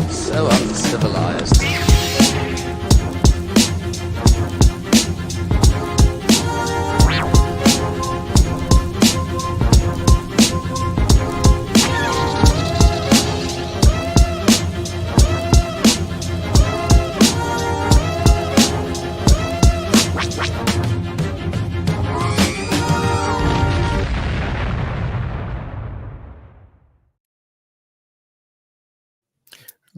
So uncivilized.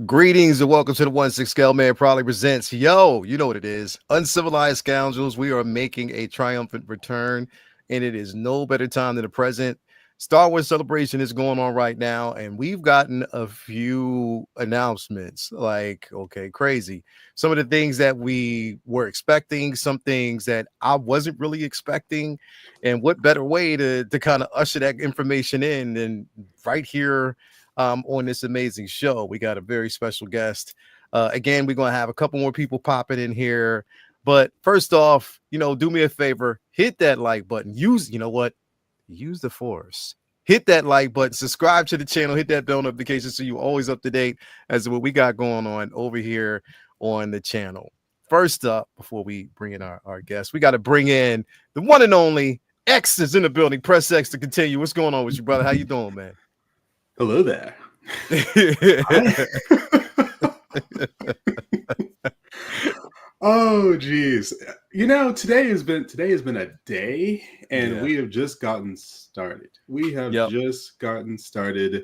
Greetings and welcome to the 1-6 Scale Man proudly presents, yo, you know what it is, Uncivilized Scoundrels. We are making a triumphant return, and it is no better time than the present. Star Wars Celebration is going on right now, and we've gotten a few announcements, like, okay, crazy. Some of the things that we were expecting, some things that I wasn't really expecting, and what better way to kind of usher that information in than right here on this amazing show. We got a very special guest. Again, we're going to have a couple more people popping in here. But first off, do me a favor, hit that like button. Use the force. Hit that like button, subscribe to the channel, hit that bell notification so you're always up to date as to what we got going on over here on the channel. First up, before we bring in our guest, we got to bring in the one and only X is in the building. Press X to continue. What's going on with you, brother? How you doing, man? Hello there. Oh geez. Today has been a day, and we have just gotten started. Just gotten started.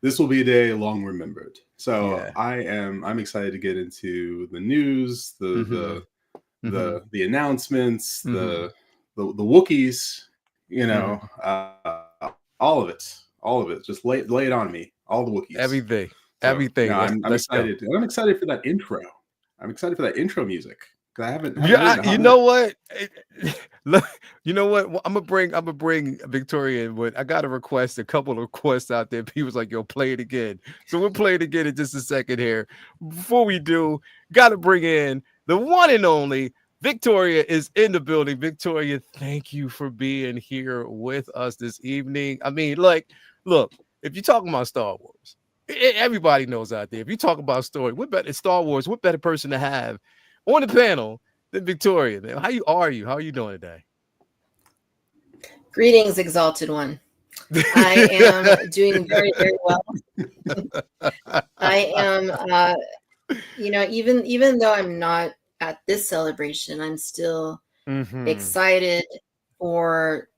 This will be a day long remembered. So I'm excited to get into the news, the announcements, the Wookiees, all of it. Just lay it on me. All the Wookiees. Everything. I'm excited. I'm excited for that intro. I'm excited for that intro music. I haven't. You know what? I'm gonna bring Victoria in. But I got a couple of requests out there. People's like, "Yo, play it again." So we'll play it again in just a second here. Before we do, got to bring in the one and only Victoria is in the building. Victoria, thank you for being here with us this evening. I mean, look, if you're talking about Star Wars, everybody knows out there. If you talk about story, Star Wars, what better person to have on the panel than Victoria? Man, how are you? How are you doing today? Greetings, Exalted One. I am doing very, very well. I am, even though I'm not at this celebration, I'm still excited for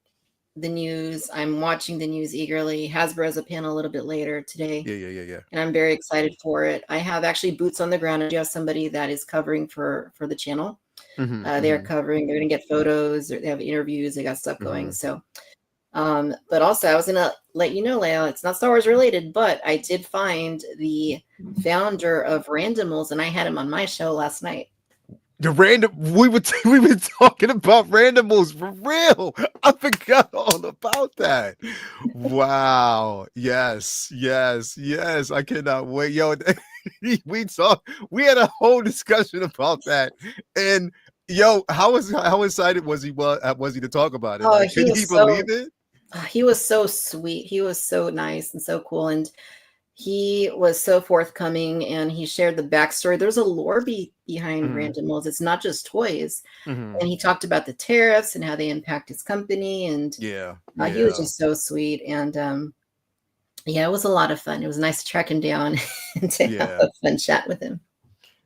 the news. I'm watching the news eagerly. Hasbro has a panel a little bit later today. Yeah. And I'm very excited for it. I have actually boots on the ground. I do have somebody that is covering for the channel. They're covering. They're going to get photos. They have interviews. They got stuff going. So, but also I was going to let you know, Leo, it's not Star Wars related, but I did find the founder of Randomals, and I had him on my show last night. We were talking about Randomals for real. I forgot all about that. Wow. Yes. I cannot wait. Yo, we had a whole discussion about that. And yo, how excited was he to talk about it? Oh, like, could he believe it? He was so sweet. He was so nice and so cool. And he was so forthcoming, and he shared the backstory. There's a lore behind Randomals. It's not just toys. And he talked about the tariffs and how they impact his company. And he was just so sweet. And it was a lot of fun. It was nice to track him down and to have a fun chat with him.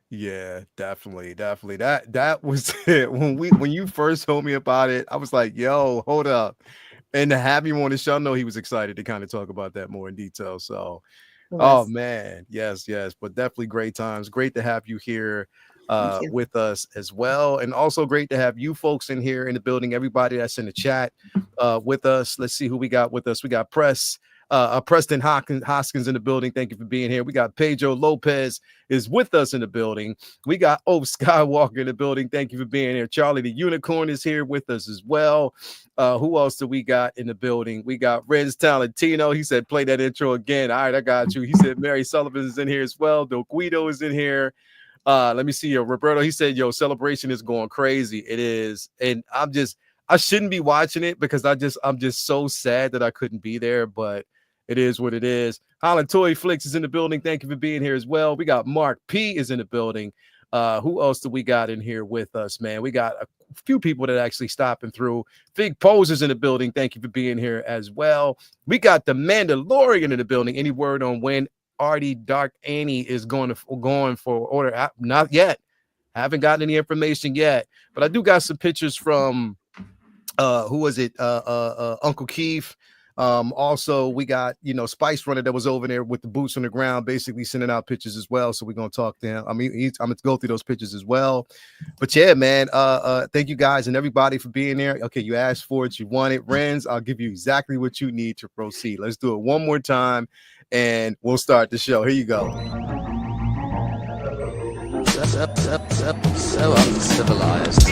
Yeah, definitely. That was it. When you first told me about it, I was like, yo, hold up. And to have him on the show, I know he was excited to kind of talk about that more in detail. So oh man, yes, but definitely great times. Great to have you here with us as well, and also great to have you folks in here in the building. Everybody that's in the chat with us. Let's see who we got with us. We got Preston Hoskins in the building. Thank you for being here. We got Pedro Lopez is with us in the building. We got Skywalker in the building. Thank you for being here. Charlie the Unicorn is here with us as well. Who else do we got in the building? We got Renz Talentino. He said, play that intro again. All right, I got you. He said, Mary Sullivan is in here as well. Del Guido is in here. Let me see. Roberto, he said, yo, celebration is going crazy. It is. And I shouldn't be watching it because I'm just so sad that I couldn't be there. But It is what it is. Holland Toy Flicks is in the building. Thank you for being here as well. We got Mark P is in the building. Who else do we got in here with us, man? We got a few people that actually stopping through. Fig Pose is in the building. Thank you for being here as well. We got the Mandalorian in the building. Any word on when Artie Dark Annie is going for order? Not yet. Haven't gotten any information yet, but I do got some pictures from who was it? Uncle Keith. Also we got, Spice Runner that was over there with the boots on the ground, basically sending out pictures as well. So we're gonna talk to him. I mean, I'm gonna go through those pictures as well. But yeah, man, thank you guys and everybody for being there. Okay, you asked for it, you want it. Renz, I'll give you exactly what you need to proceed. Let's do it one more time and we'll start the show. Here you go. So uncivilized.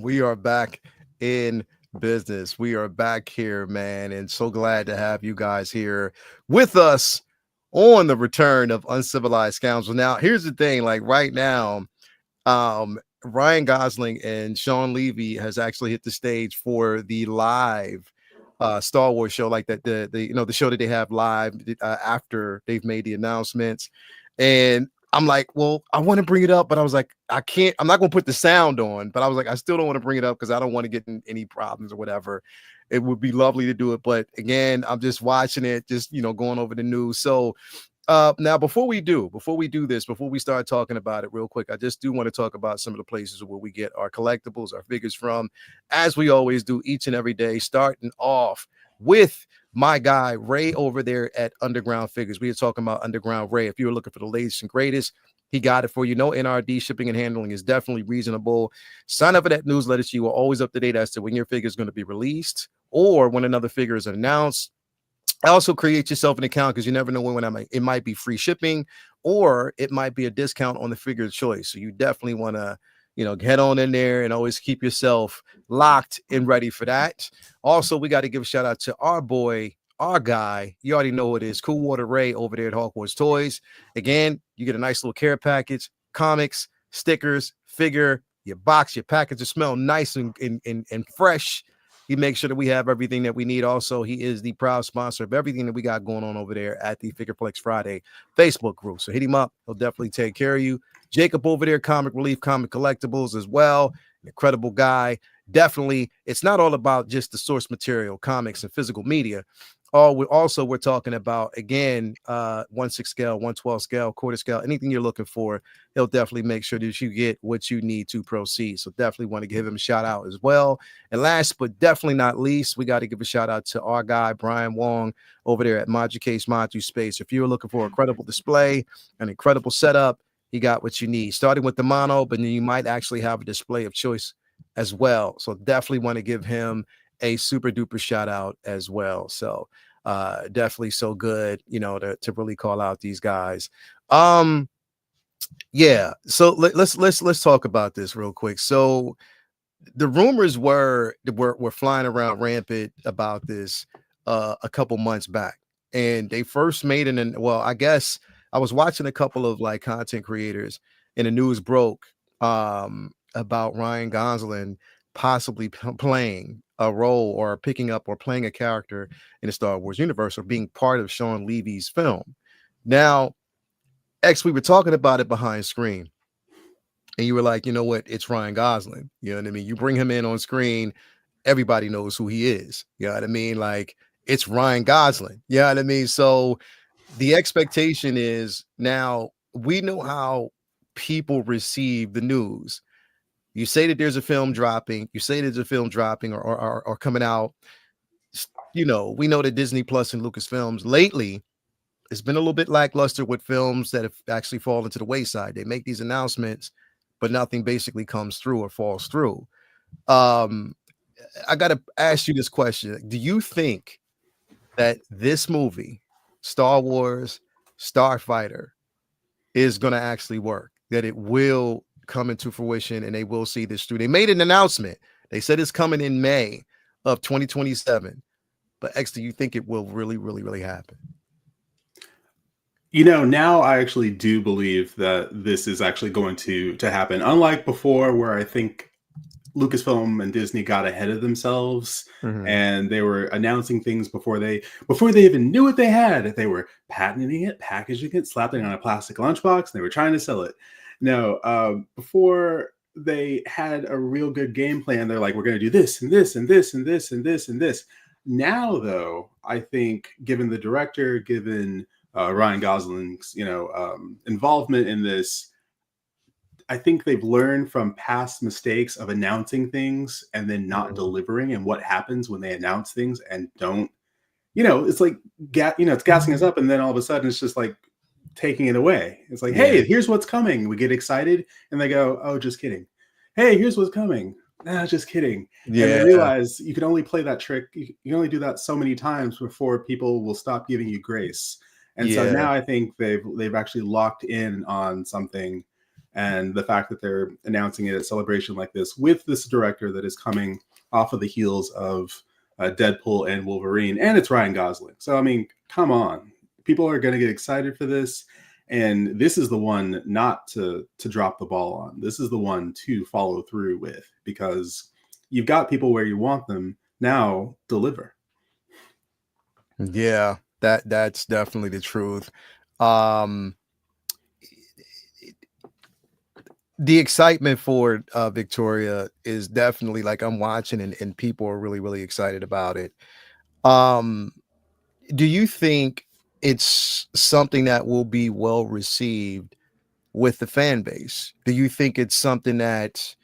We are back in business. We are back here, man, and so glad to have you guys here with us on the return of Uncivilized Scoundrels. Now, here's the thing, like right now, Ryan Gosling and Sean Levy has actually hit the stage for the live Star Wars show, like that the show that they have live after they've made the announcements. And I'm like, well, I want to bring it up, but I was like, I'm not going to put the sound on, but I was like, I still don't want to bring it up because I don't want to get in any problems or whatever. It would be lovely to do it. But again, I'm just watching it, just, going over the news. So now before we do this, before we start talking about it real quick, I just do want to talk about some of the places where we get our collectibles, our figures from, as we always do each and every day, starting off with my guy Ray over there at Underground Figures. We are talking about Underground Ray. If you're looking for the latest and greatest, he got it for you. No NRD, shipping and handling is definitely reasonable. Sign up for that newsletter so you are always up to date as to when your figure is going to be released or when another figure is announced. Also create yourself an account because you never know when it might be free shipping or it might be a discount on the figure of choice. So you definitely want to head on in there and always keep yourself locked and ready for that. Also, we got to give a shout out to our boy, our guy. You already know who it is, Cool Water Ray over there at Hawkwards Toys. Again, you get a nice little care package, comics, stickers, figure, your box, your package to smell nice and fresh. He makes sure that we have everything that we need. Also, he is the proud sponsor of everything that we got going on over there at the Figureplex Friday Facebook group. So hit him up. He'll definitely take care of you. Jacob over there, Comic Relief, Comic Collectibles as well. An incredible guy. Definitely, it's not all about just the source material, comics and physical media. We're talking about, again, 1/6 scale, 1/12 scale, quarter scale, anything you're looking for. He'll definitely make sure that you get what you need to proceed. So definitely want to give him a shout out as well. And last but definitely not least, we got to give a shout out to our guy, Brian Wong, over there at Module Case, Module Space. If you're looking for a credible display, an incredible setup, you got what you need. Starting with the mono, but then you might actually have a display of choice as well. So definitely want to give him a super duper shout out as well. So definitely so good, to really call out these guys. Yeah. So let's talk about this real quick. So the rumors were flying around rampant about this a couple months back, and they first made I guess I was watching a couple of like content creators and the news broke about Ryan Gosling possibly playing a role or picking up or playing a character in the Star Wars universe or being part of Sean Levy's film. Now, X, we were talking about it behind screen, and you were like, you know what? It's Ryan Gosling. You know what I mean? You bring him in on screen, everybody knows who he is. You know what I mean? Like, it's Ryan Gosling. You know what I mean? So the expectation is now we know how people receive the news. You say that there's a film dropping, or coming out. We know that Disney Plus and Lucasfilms lately, it's been a little bit lackluster with films that have actually fallen to the wayside. They make these announcements, but nothing basically comes through or falls through. I got to ask you this question. Do you think that this movie, Star Wars Starfighter is going to actually work, that it will come into fruition and they will see this through. They made an announcement. They said it's coming in May of 2027. But X, do you think it will really happen? Now I actually do believe that this is actually going to happen. Unlike before, where I think Lucasfilm and Disney got ahead of themselves and they were announcing things before they even knew what they had. They were patenting it, packaging it, slapping it on a plastic lunchbox, and they were trying to sell it. No, before they had a real good game plan, they're like, we're going to do this and this and this and this and this and this. Now, though, I think given the director, given Ryan Gosling's, involvement in this, I think they've learned from past mistakes of announcing things and then not delivering, and what happens when they announce things and don't. It's like it's gassing us up, and then all of a sudden it's just like taking it away. It's like, hey, here's what's coming. We get excited, and they go, oh, just kidding. Hey, here's what's coming. Nah, just kidding. Yeah. And they realize you can only play that trick. You can only do that so many times before people will stop giving you grace. And so now I think they've actually locked in on something. And the fact that they're announcing it at Celebration like this with this director that is coming off of the heels of Deadpool and Wolverine, and it's Ryan Gosling. So, I mean, come on. People are going to get excited for this. And this is the one not to drop the ball on. This is the one to follow through with, because you've got people where you want them. Now deliver. Yeah, that's definitely the truth. The excitement for Victoria is definitely, like, I'm watching and people are really excited about it. Do you think it's something that will be well received with the fan base? Do you think it's something that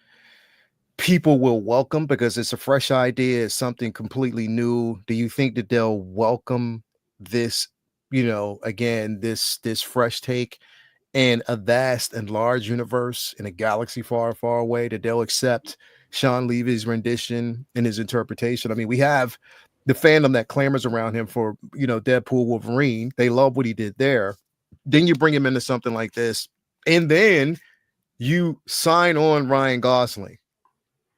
people will welcome because it's a fresh idea, it's something completely new? Do you think that they'll welcome this, again, this fresh take in a vast and large universe in a galaxy far away, that they'll accept Sean Levy's rendition and his interpretation? I mean, we have the fandom that clamors around him for, Deadpool, Wolverine. They love what he did there. Then you bring him into something like this, and then you sign on Ryan Gosling.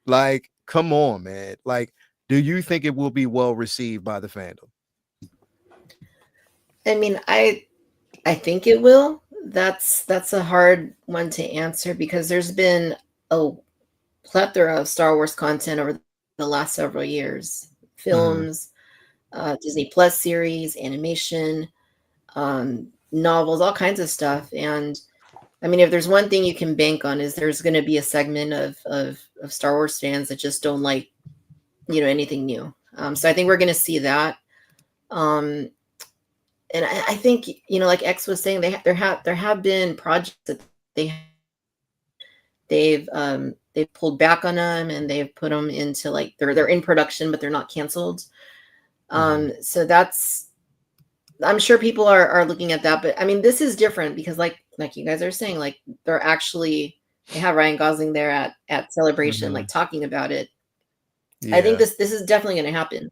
Like, come on, man. Like, do you think it will be well received by the fandom? I mean, I think it will. That's a hard one to answer, because there's been a plethora of Star Wars content over the last several years. Films, Disney Plus series, animation, novels, all kinds of stuff. And I mean, if there's one thing you can bank on, is there's going to be a segment of Star Wars fans that just don't like, anything new. So I think we're going to see that. And I think, like X was saying, there have been projects that they've pulled back on them, and they've put them into, like, they're in production, but they're not canceled. So that's, I'm sure people are looking at that. But I mean, this is different because like you guys are saying, like, they have Ryan Gosling there at Celebration, like, talking about it. I think this is definitely going to happen.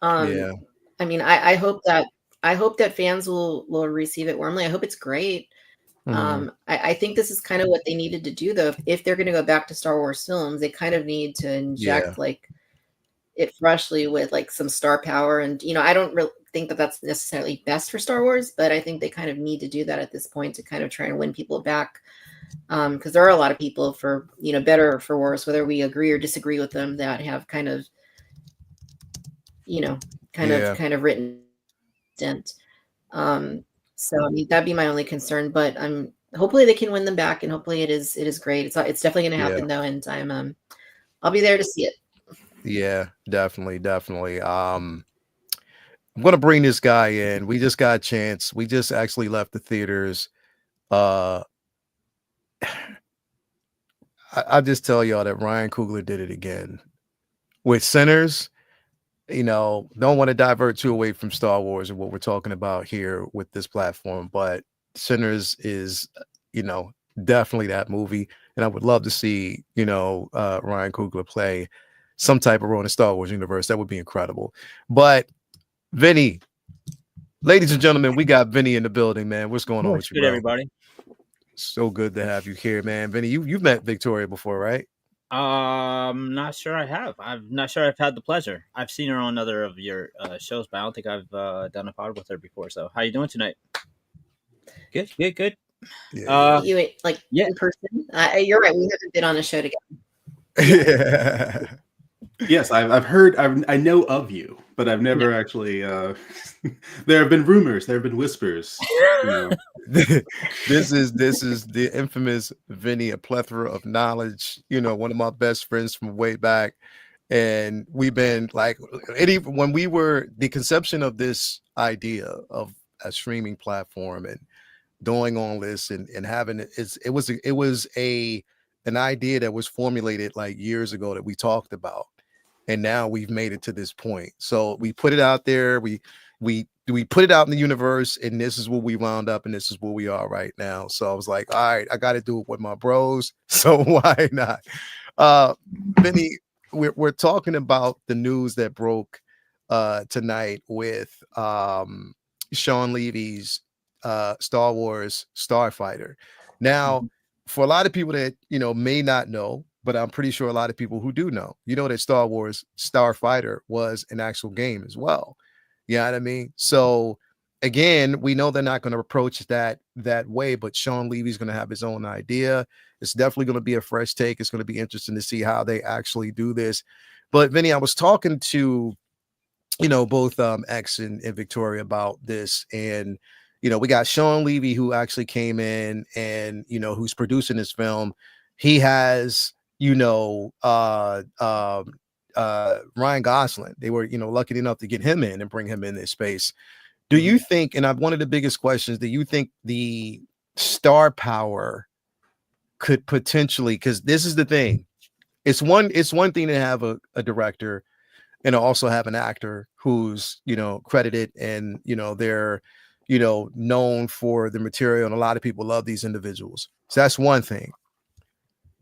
I mean, I hope that fans will receive it warmly. I hope it's great. I think this is kind of what they needed to do, though. If they're going to go back to Star Wars films, they kind of need to inject like it freshly with, like, some star power. And I don't really think that that's necessarily best for Star Wars, but I think they kind of need to do that at this point to kind of try and win people back, because there are a lot of people, for better or for worse, whether we agree or disagree with them, that have kind of written dent. So I mean, that'd be my only concern, but hopefully they can win them back, and hopefully it is great. It's definitely going to happen though, and I'll be there to see it. Yeah, definitely. I'm going to bring this guy in. We just got a chance. We just actually left the theaters. I'll just tell y'all that Ryan Coogler did it again with Sinners. Don't want to divert too away from Star Wars and what we're talking about here with this platform, but Sinners is, definitely that movie. And I would love to see, Ryan Coogler play some type of role in the Star Wars universe. That would be incredible. But Vinny, Ladies and gentlemen, we got Vinny in the building, man. What's going on with you, Good, bro? everybody. So good to have you here, man. Vinny, you've met Victoria before, right? Not sure I have. I'm not sure I've had the pleasure. I've seen her on other of your shows, but I don't think I've done a pod with her before. So, how you doing tonight? Good, good, good. Yeah. You like Yeah. in person? You're right. We haven't been on a show together. Yeah. Yes, I've heard. I know of you, but I've never actually. There have been rumors. There have been whispers. This is the infamous Vinny, a plethora of knowledge. One of my best friends from way back, and we've been like, when we were the conception of this idea of a streaming platform and doing all this and having it was an idea that was formulated like years ago that we talked about, and now we've made it to this point. So we put it out there, we put it out in the universe, and this is where we wound up, and this is where we are right now. So I was like, all right, I got to do it with my bros, so why not? Vinny, we're talking about the news that broke tonight with Sean Levy's Star Wars Starfighter. Now, for a lot of people that may not know, but I'm pretty sure a lot of people who do know, that Star Wars Starfighter was an actual game as well. You know what I mean? So again, we know they're not going to approach that way, but Sean Levy's going to have his own idea. It's definitely going to be a fresh take. It's going to be interesting to see how they actually do this. But Vinny, I was talking to both X and Victoria about this, and we got Sean Levy, who actually came in and who's producing this film. He has Ryan Gosling. They were lucky enough to get him in and bring him in this space. Do you think, and one of the biggest questions, do you think the star power could potentially, because this is the thing, it's one thing to have a director and also have an actor who's credited and they're known for the material, and a lot of people love these individuals. So that's one thing,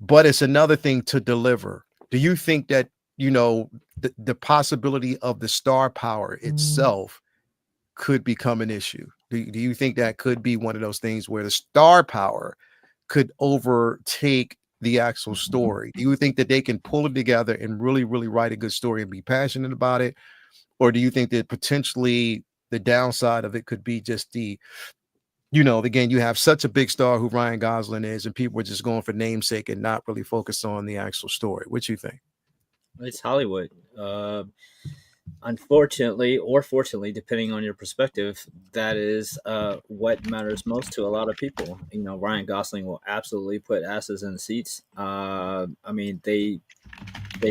but it's another thing to deliver. Do you think that the possibility of the star power itself could become an issue? Do you think that could be one of those things where the star power could overtake the actual story? Do you think that they can pull it together and really, really write a good story and be passionate about it? Or do you think that potentially the downside of it could be just again, you have such a big star who Ryan Gosling is, and people are just going for namesake and not really focused on the actual story? What you think? It's Hollywood. Unfortunately, or fortunately, depending on your perspective, that is what matters most to a lot of people. Ryan Gosling will absolutely put asses in the seats. I mean, they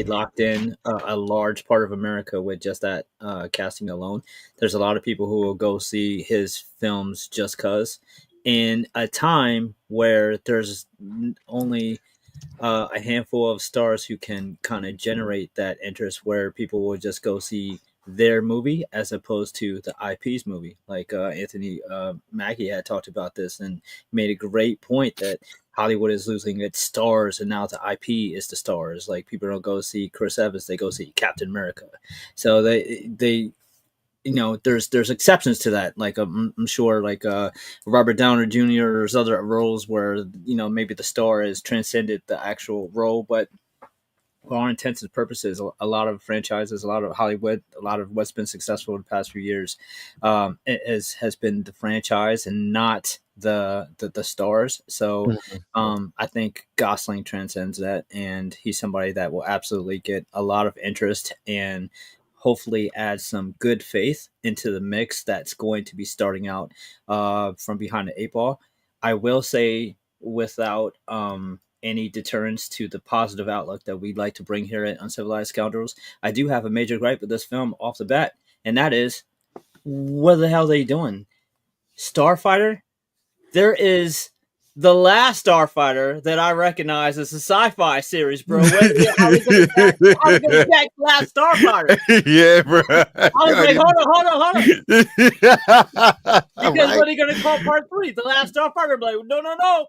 locked in a large part of America with just that casting alone. There's a lot of people who will go see his films just cause. In a time where there's only a handful of stars who can kind of generate that interest, where people will just go see their movie as opposed to the IP's movie. Like Anthony Mackie had talked about this and made a great point that Hollywood is losing its stars, and now the IP is the stars. Like, people don't go see Chris Evans, they go see Captain America. So they there's exceptions to that. Like I'm sure, like Robert Downey Jr. There's other roles where maybe the star has transcended the actual role, but for all intents and purposes, a lot of franchises, a lot of Hollywood, a lot of what's been successful in the past few years, has been the franchise and not the stars. So I think Gosling transcends that, and he's somebody that will absolutely get a lot of interest and hopefully add some good faith into the mix that's going to be starting out from behind the eight ball. I will say, without any deterrence to the positive outlook that we'd like to bring here at Uncivilized Scoundrels, I do have a major gripe with this film off the bat, and that is, what the hell are they doing? Starfighter? There is the last Starfighter that I recognize as a sci-fi series, bro. How are they going to back the last Starfighter? Yeah, bro. I was like, hold on. Because what are they going to call part 3? The last Starfighter? I'm like, no.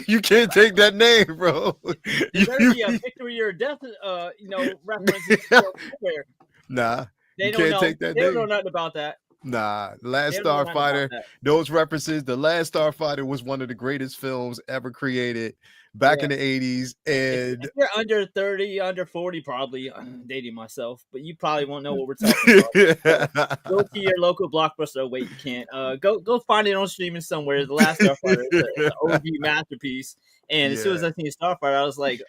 You can't take that name, bro. There better be a victory or death, reference somewhere. Nah, They you don't can't know. take that They name. don't know nothing about that. Nah, Last They're the one about Starfighter, that. those references, The Last Starfighter was one of the greatest films ever created back in the 80s. And If you're under 30, under 40, probably I'm dating myself, but you probably won't know what we're talking about. Go to your local Blockbuster. Oh, wait, you can't. Go find it on streaming somewhere. The Last Starfighter is an OG masterpiece. And as soon as I seen Starfighter, I was like,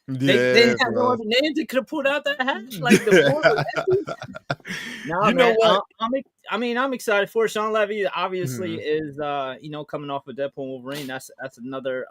they yeah, didn't have no bro. other names that could have pulled out that hash. Like the floor was empty. No, You know man. what? I'm excited for it. Sean Levy. Obviously, Mhm. is coming off of Deadpool and Wolverine. That's another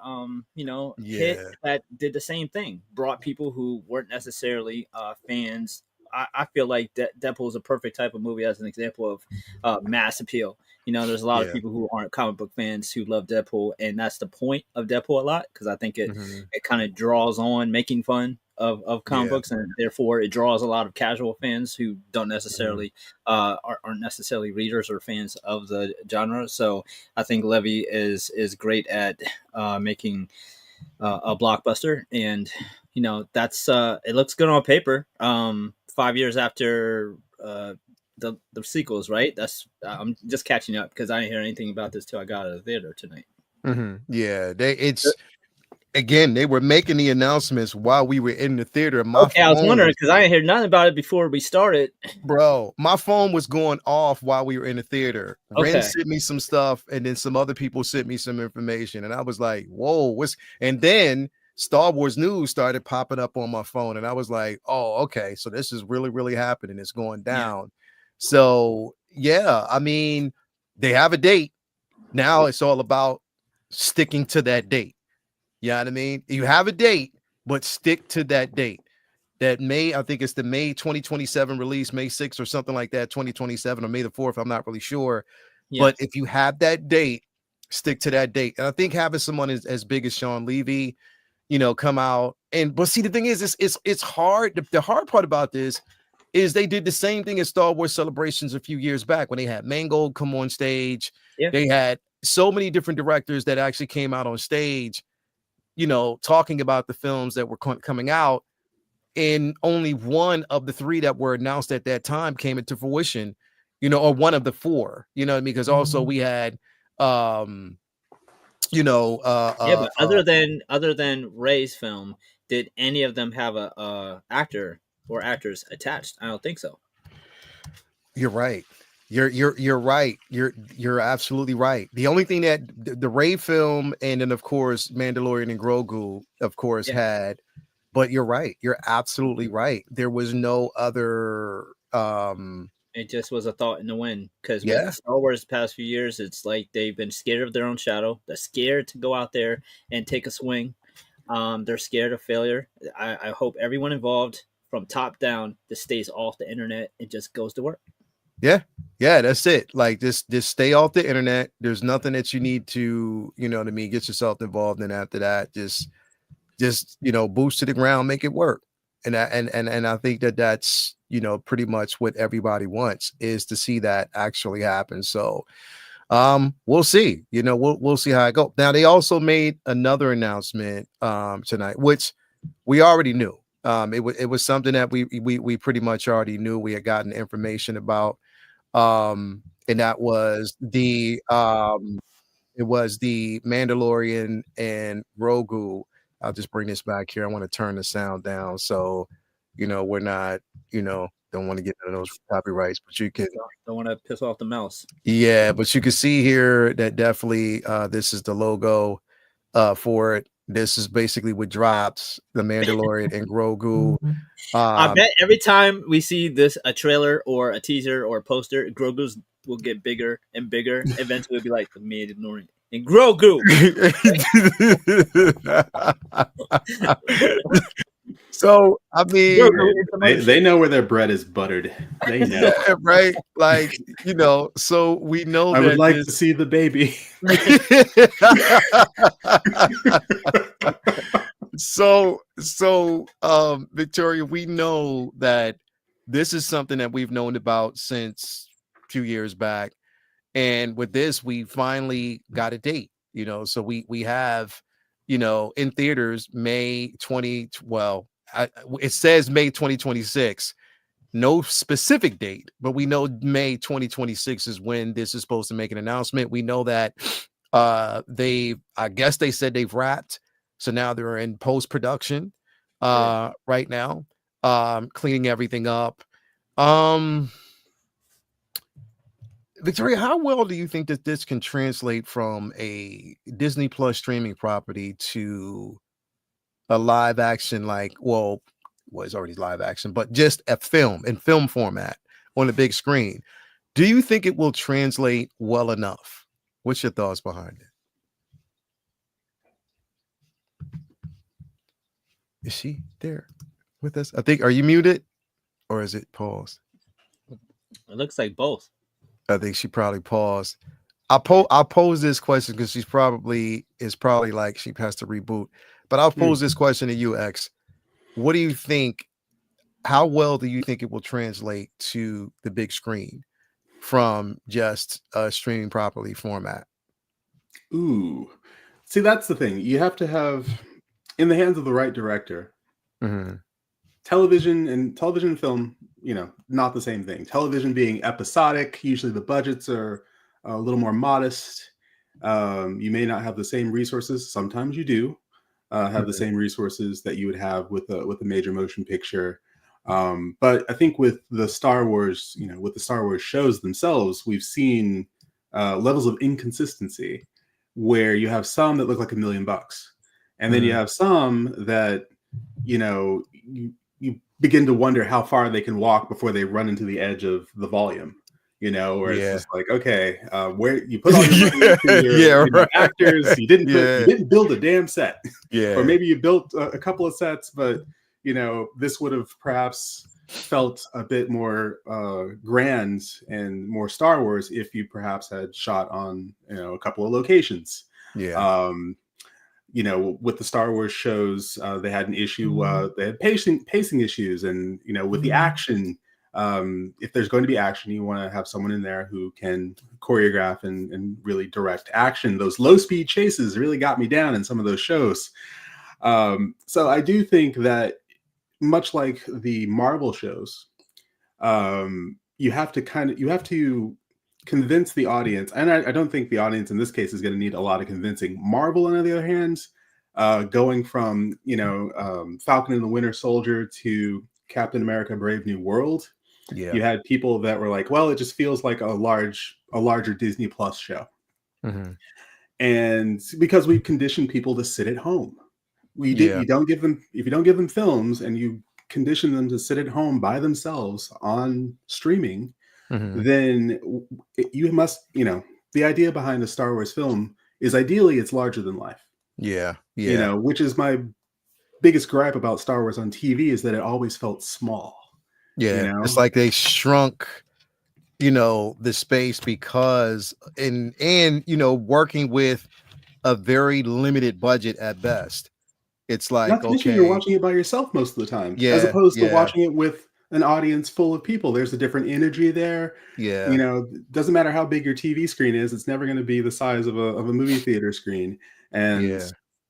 hit Yeah. that did the same thing. Brought people who weren't necessarily fans. I feel like Deadpool is a perfect type of movie as an example of mass appeal. There's a lot of Yeah. people who aren't comic book fans who love Deadpool, and that's the point of Deadpool a lot because I think it Mhm. it kind of draws on making fun of comic Yeah. books, and therefore it draws a lot of casual fans who don't necessarily aren't necessarily readers or fans of the genre. So I think Levy is great at making a blockbuster, and that's it looks good on paper. 5 years after the sequels, right? That's I'm just catching up because I didn't hear anything about this till I got out of the theater tonight. Mhm. Yeah, they were making the announcements while we were in the theater. My Okay, I was phone wondering was, because I didn't hear nothing about it before we started. bro, my phone was going off while we were in the theater. Ren Okay, sent me some stuff, and then some other people sent me some information, and I was like, "Whoa, what's?" And then Star Wars news started popping up on my phone, and I was like, "Oh, okay, so this is really, really happening. It's going yeah, down." So yeah, I mean, they have a date now. It's all about sticking to that date. You know what I mean? You have a date, but stick to that date. That May, I think it's the May 2027 release, May 6th or something like that, 2027 or May the 4th. I'm not really sure. yeah, But if you have that date, stick to that date. And I think having someone as big as Sean Levy, come out but see, the thing is, it's hard. The hard part about this is they did the same thing as Star Wars Celebrations a few years back when they had Mangold come on stage. yeah. They had so many different directors that actually came out on stage, talking about the films that were coming out, and only one of the three that were announced at that time came into fruition, or one of the four, you know what I mean? Because also we had, um, Yeah, but other than Ray's film, did any of them have a actor or actors attached? I don't think so. you're right. You're right. You're absolutely right. The only thing that the Ray film and then of course Mandalorian and Grogu, of course, Yeah, had, but you're right. You're absolutely right. There was no other it just was a thought in the wind. Because with yeah. Star Wars the past few years, it's like they've been scared of their own shadow. They're scared to go out there and take a swing. They're scared of failure. I hope everyone involved, from top down, just stays off the internet and just goes to work. Yeah. Yeah, that's it. Like just stay off the internet. There's nothing that you need to, you know what I mean, get yourself involved in after that. Just boost to the ground, make it work. And I think that's pretty much what everybody wants, is to see that actually happen. So we'll see. We'll see how it goes. Now they also made another announcement tonight, which we already knew. It was something that we pretty much already knew. We had gotten information about, and that was it was the Mandalorian and Grogu. I'll just bring this back here. I want to turn the sound down so we're not, don't want to get into those copyrights, but you can, Don't want to piss off the mouse. yeah, but you can see here that definitely this is the logo for it. This is basically what drops the Mandalorian and Grogu. I bet every time we see a trailer or a teaser or a poster, Grogu's will get bigger and bigger. Eventually, it'll be like the Mandalorian and Grogu. So I mean, Grogu is the They know where their bread is buttered. They know. right? Like, so we know I that would like to see the baby. so Victoria, we know that this is something that we've known about since a few years back, and with this we finally got a date, so we have, in theaters May 20, well, it says May 2026, no specific date, but we know May 2026 is when this is supposed to make an announcement. We know that I guess they said they've wrapped, so now they're in post-production right now, cleaning everything up. Victoria, how well do you think that this can translate from a Disney Plus streaming property to a live action, it's already live action, but just a film in film format on the big screen? Do you think it will translate well enough? What's your thoughts behind it? Is she there with us? I think, are you muted or is it paused? It looks like both. I think she probably paused. I'll pose this question because she's probably like she has to reboot. But I'll pose this question to you, X. What do you think? How well do you think it will translate to the big screen from just a streaming property format? Ooh, see, that's the thing. You have to have, in the hands of the right director, television and film, not the same thing. Television being episodic, usually the budgets are a little more modest. You may not have the same resources. Sometimes you do have the same resources that you would have with a major motion picture. But I think with the Star Wars, with the Star Wars shows themselves, we've seen levels of inconsistency where you have some that look like $1 million, and then you have some that, you begin to wonder how far they can walk before they run into the edge of the volume, where it's just like, okay, where you put all your money into your actors, you didn't build a damn set. Or maybe you built a couple of sets, but this would have perhaps felt a bit more grand and more Star Wars if you perhaps had shot on a couple of locations. With the Star Wars shows, they had an issue. They had pacing issues, and with the action, if there's going to be action, you want to have someone in there who can choreograph and really direct action. Those low speed chases really got me down in some of those shows. So I do think that, much like the Marvel shows, you have to convince the audience, and I don't think the audience in this case is going to need a lot of convincing. Marvel, on the other hand, going from Falcon and the Winter Soldier to Captain America: Brave New World, you had people that were like, well, it just feels like a larger Disney Plus show. And because we've conditioned people to sit at home, if you don't give them films and you condition them to sit at home by themselves on streaming, then you must, the idea behind a Star Wars film is ideally it's larger than life. Which is my biggest gripe about Star Wars on TV, is that it always felt small. It's like they shrunk the space because working with a very limited budget at best. It's like, not to mention you're watching it by yourself most of the time, as opposed to watching it with an audience full of people. There's a different energy there. Doesn't matter how big your TV screen is, it's never going to be the size of a movie theater screen, and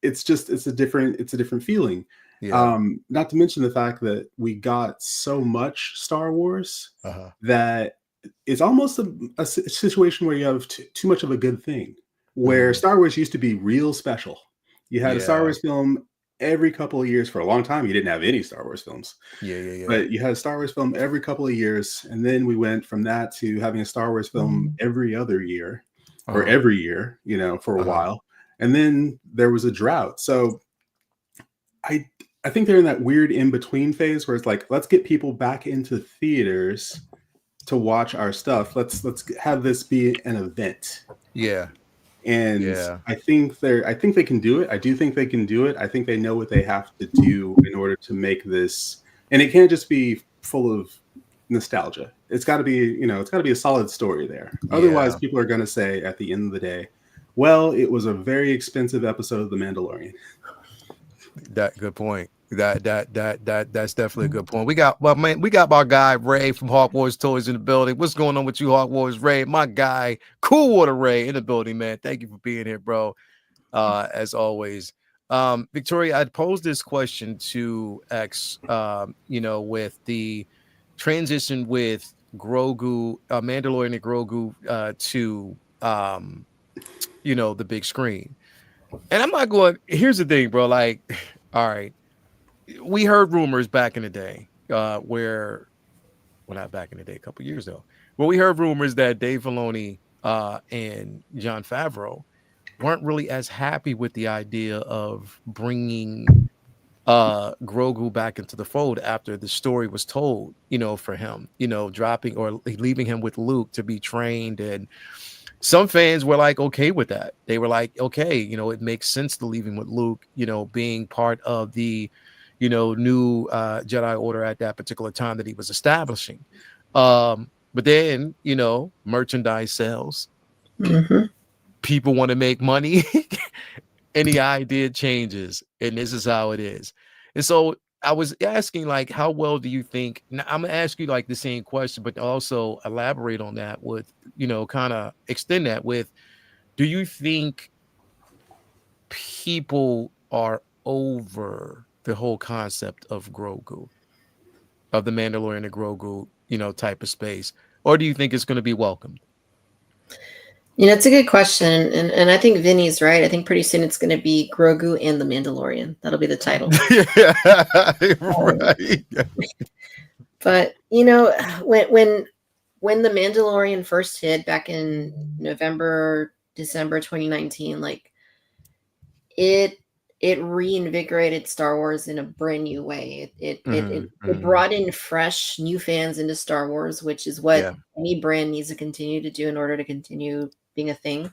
it's a different feeling. Not to mention the fact that we got so much Star Wars that it's almost a situation where you have too much of a good thing, where Star Wars used to be real special. You had a Star Wars film every couple of years. For a long time, you didn't have any Star Wars films. But you had a Star Wars film every couple of years, and then we went from that to having a Star Wars film every other year, or every year, for a while. And then there was a drought. So I think they're in that weird in-between phase where it's like, let's get people back into theaters to watch our stuff. Let's have this be an event. And I think they can do it. I do think they can do it. I think they know what they have to do in order to make this, and it can't just be full of nostalgia. It's got to be, it's got to be a solid story there. Otherwise, people are going to say at the end of the day, well, it was a very expensive episode of The Mandalorian. That good point. That's definitely a good point. We got my guy Ray from Hawk Wars Toys in the building. What's going on with you, Hawk Wars Ray? My guy, Cool Water Ray in the building, man. Thank you for being here, bro. As always. Victoria, I'd posed this question to X, with the transition with Grogu, Mandalorian and Grogu to the big screen. And I'm not going, here's the thing, bro. Like, all right, we heard rumors back in the day where, well, not back in the day, a couple years ago, where we heard rumors that Dave Filoni and Jon Favreau weren't really as happy with the idea of bringing Grogu back into the fold after the story was told, for him, dropping or leaving him with Luke to be trained. And some fans were like, okay with that. They were like, okay, it makes sense to leave him with Luke, being part of the, new Jedi Order at that particular time that he was establishing. But then, merchandise sales. Mm-hmm. People want to make money. Any idea changes, and this is how it is. And so I was asking, like, how well do you think? Now, I'm gonna ask you like the same question, but also elaborate on that with, kind of extend that with, do you think people are over the whole concept of Grogu, of the Mandalorian and Grogu, type of space, or do you think it's going to be welcomed? It's a good question, and I think Vinny's right. I think pretty soon it's going to be Grogu and the Mandalorian. That'll be the title. Yeah, right. But when the Mandalorian first hit back in December 2019, like it reinvigorated Star Wars in a brand new way. It brought in fresh new fans into Star Wars, which is what any brand needs to continue to do in order to continue being a thing.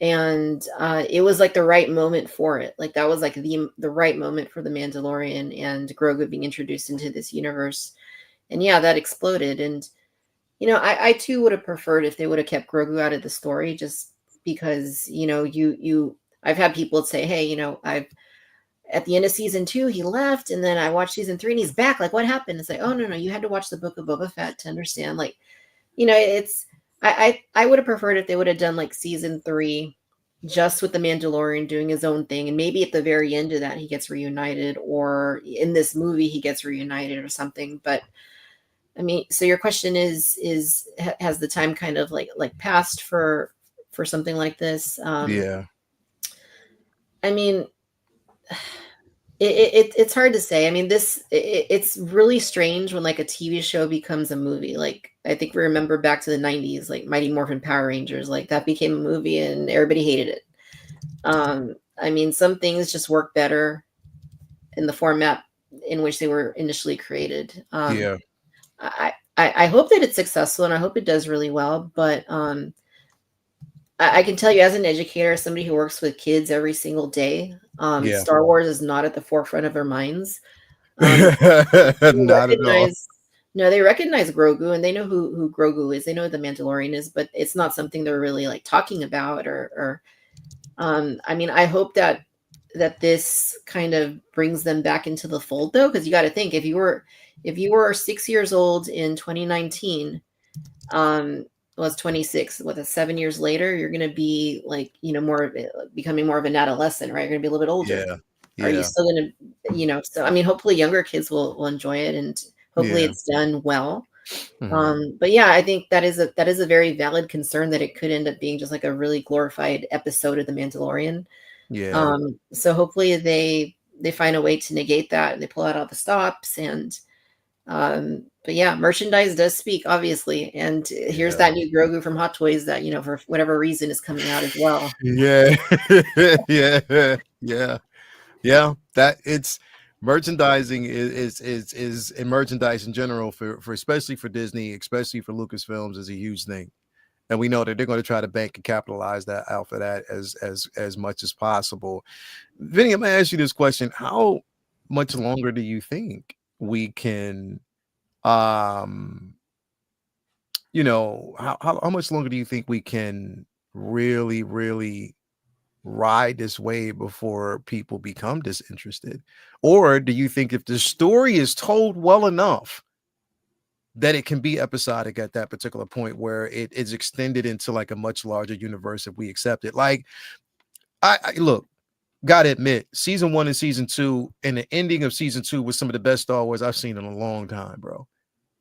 And it was like the right moment for it. Like that was like the right moment for the Mandalorian and Grogu being introduced into this universe. And yeah, that exploded. And I too would have preferred if they would have kept Grogu out of the story, just because I've had people say, hey, I've at the end of season 2 he left, and then I watched season 3 and he's back. Like, what happened? It's like, oh no, you had to watch the Book of Boba Fett to understand. Like, it's I would have preferred if they would have done like season 3 just with the Mandalorian doing his own thing, and maybe at the very end of that he gets reunited, or in this movie he gets reunited or something. But I mean, so your question is has the time kind of like passed for something like this? Yeah. I mean, it's hard to say. I mean, it's really strange when like a TV show becomes a movie. Like I think we remember back to the 90s, like Mighty Morphin Power Rangers, like that became a movie and everybody hated it. I mean, some things just work better in the format in which they were initially created. Yeah. I hope that it's successful and I hope it does really well, but I can tell you as an educator, somebody who works with kids every single day, Star Wars is not at the forefront of their minds. Not at all. No, they recognize Grogu and they know who Grogu is. They know who the Mandalorian is, but it's not something they're really like talking about or I mean, I hope that this kind of brings them back into the fold though, because you got to think if you were 6 years old in 2019, well, it's 26. What, 7 years later, you're going to be like, becoming more of an adolescent, right? You're going to be a little bit older. Yeah. Are you still going to, so, I mean, hopefully younger kids will enjoy it and hopefully it's done well. Mm-hmm. But yeah, I think that is a very valid concern that it could end up being just like a really glorified episode of The Mandalorian. Yeah. So hopefully they find a way to negate that and they pull out all the stops and, but yeah, merchandise does speak, obviously. And here's that new Grogu from Hot Toys that, for whatever reason is coming out as well. Yeah. Yeah. That it's merchandising is and merchandise in general for especially for Disney, especially for Lucasfilms, is a huge thing. And we know that they're going to try to bank and capitalize that out for that as much as possible. Vinny, I'm going to ask you this question. How much longer do you think we can, how much longer do you think we can really, really ride this wave before people become disinterested? Or do you think if the story is told well enough that it can be episodic at that particular point where it is extended into like a much larger universe if we accept it? Like, I look, gotta admit, season 1 and season 2 and the ending of season 2 was some of the best Star Wars I've seen in a long time, bro.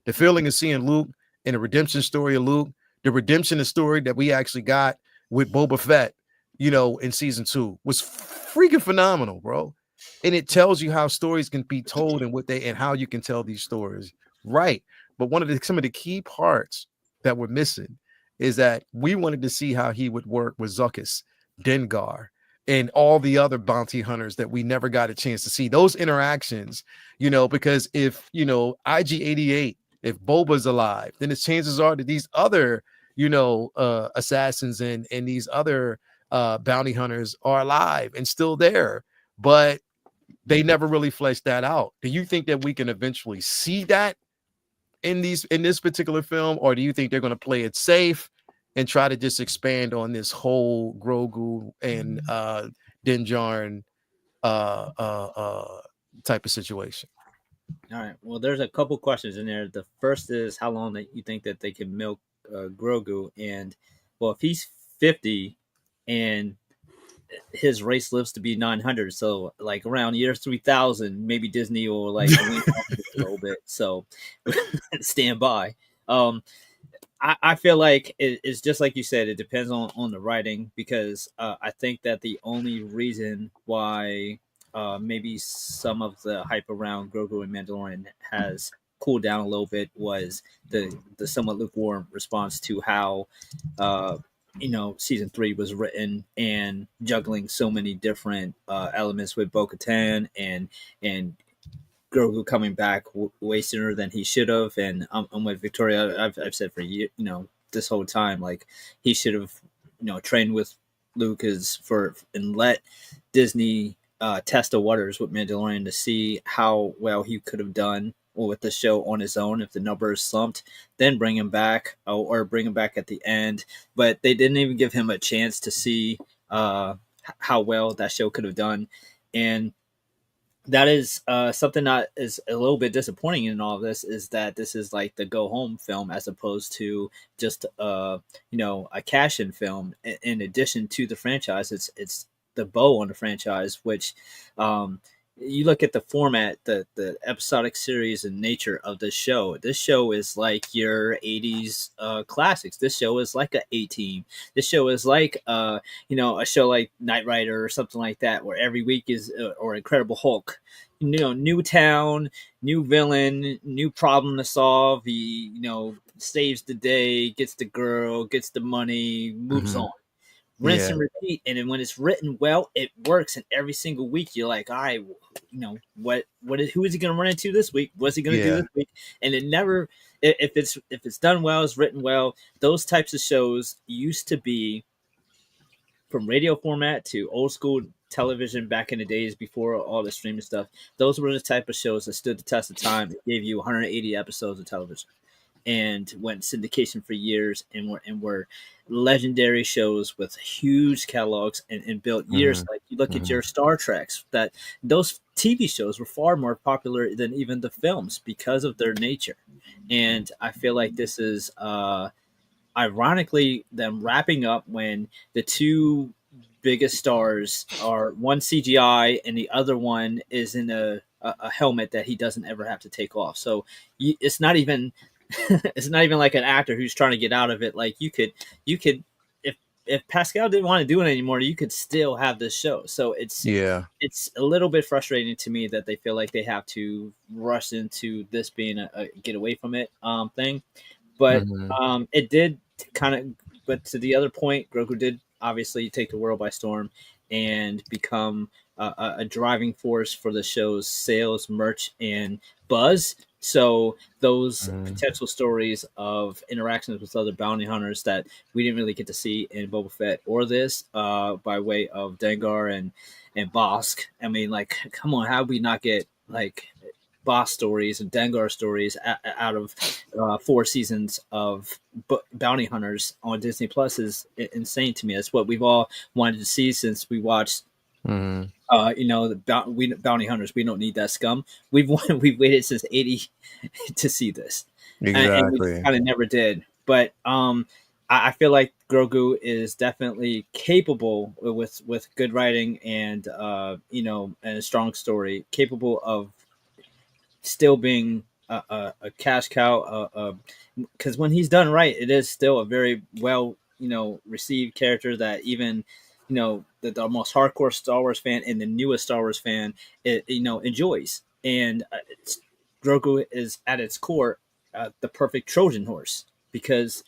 The feeling of seeing Luke and the redemption story of Luke, the redemption story that we actually got with Boba Fett, in season 2 was freaking phenomenal, bro. And it tells you how stories can be told and how you can tell these stories. Right. But some of the key parts that were missing is that we wanted to see how he would work with Zuckuss, Dengar, and all the other bounty hunters that we never got a chance to see. Those interactions, because if, IG-88, if Boba's alive, then the chances are that these other, assassins and these other bounty hunters are alive and still there. But they never really fleshed that out. Do you think that we can eventually see that in this particular film, or do you think they're going to play it safe and try to just expand on this whole Grogu and Din Djarin type of situation? All right. Well, there's a couple questions in there. The first is how long that you think that they can milk Grogu, and well, if he's 50 and his race lives to be 900, so like around year 3000, maybe Disney will like lean off it a little bit. So stand by. I feel like it's just like you said. It depends on the writing, because I think that the only reason why maybe some of the hype around Grogu and Mandalorian has cooled down a little bit was the somewhat lukewarm response to how season 3 was written, and juggling so many different elements with Bo-Katan and Grogu coming back way sooner than he should have. And I'm with Victoria. I've said for years, this whole time, like he should have, trained with Lucas and let Disney test the waters with Mandalorian to see how well he could have done with the show on his own if the numbers slumped, then bring him back or bring him back at the end. But they didn't even give him a chance to see how well that show could have done. And that is something that is a little bit disappointing in all of this, is that this is like the go home film as opposed to just a cash in film. In addition to the franchise, it's the bow on the franchise, which you look at the format, the episodic series and nature of this show. This show is like your 80s classics. This show is like a A-Team. This show is like a show like Knight Rider or something like that, where every week is or Incredible Hulk. New town, new villain, new problem to solve. He saves the day, gets the girl, gets the money, moves on. Rinse and repeat. And then when it's written well, it works. And every single week you're like, all right, who is he going to run into this week? What's he going to do this week? And it never, if it's done well, it's written well. Those types of shows used to be, from radio format to old school television back in the days before all the streaming stuff. Those were the type of shows that stood the test of time. It gave you 180 episodes of television and went syndication for years, and were legendary shows with huge catalogs and built years. Like you look at your Star Treks, that those TV shows were far more popular than even the films because of their nature. And I feel like this is ironically them wrapping up when the two biggest stars are one CGI and the other one is in a helmet that he doesn't ever have to take off. So it's not even it's not even like an actor who's trying to get out of it. Like you could if Pascal didn't want to do it anymore, you could still have this show. So it's a little bit frustrating to me that they feel like they have to rush into this being a get away from it thing. But it did kind of. But to the other point, Grogu did obviously take the world by storm and become a driving force for the show's sales, merch, and buzz. So those potential stories of interactions with other bounty hunters that we didn't really get to see in Boba Fett or this by way of Dengar and Bosk. I mean, like, come on, how did we not get like Boss stories and Dengar stories out of 4 seasons of bounty hunters on Disney Plus is insane to me. That's what we've all wanted to see since we watched the bounty hunters. We don't need that scum. We've waited since 80 to see this, and we kind of never did. But I feel like Grogu is definitely capable with good writing and and a strong story, capable of still being a cash cow. Because when he's done right, it is still a very well received character that even the most hardcore Star Wars fan and the newest Star Wars fan enjoys. And Grogu is at its core the perfect Trojan horse because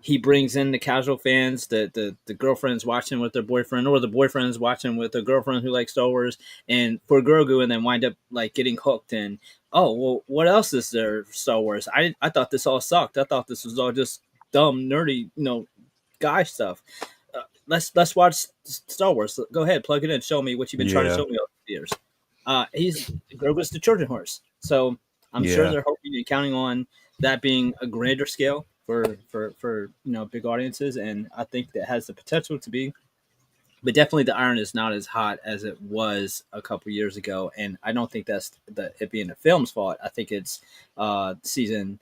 he brings in the casual fans, the girlfriends watching with their boyfriend, or the boyfriends watching with a girlfriend who likes Star Wars, and for Grogu, and then wind up like getting hooked. And oh well, what else is there Star Wars? I thought this all sucked. I thought this was all just dumb, nerdy, guy stuff. Let's watch Star Wars. Go ahead, plug it in. Show me what you've been trying to show me all these years. He's Grogu's the Trojan horse, so I'm sure they're hoping and counting on that being a grander scale for big audiences, and I think that has the potential to be. But definitely, the iron is not as hot as it was a couple years ago, and I don't think that's it being the film's fault. I think it's season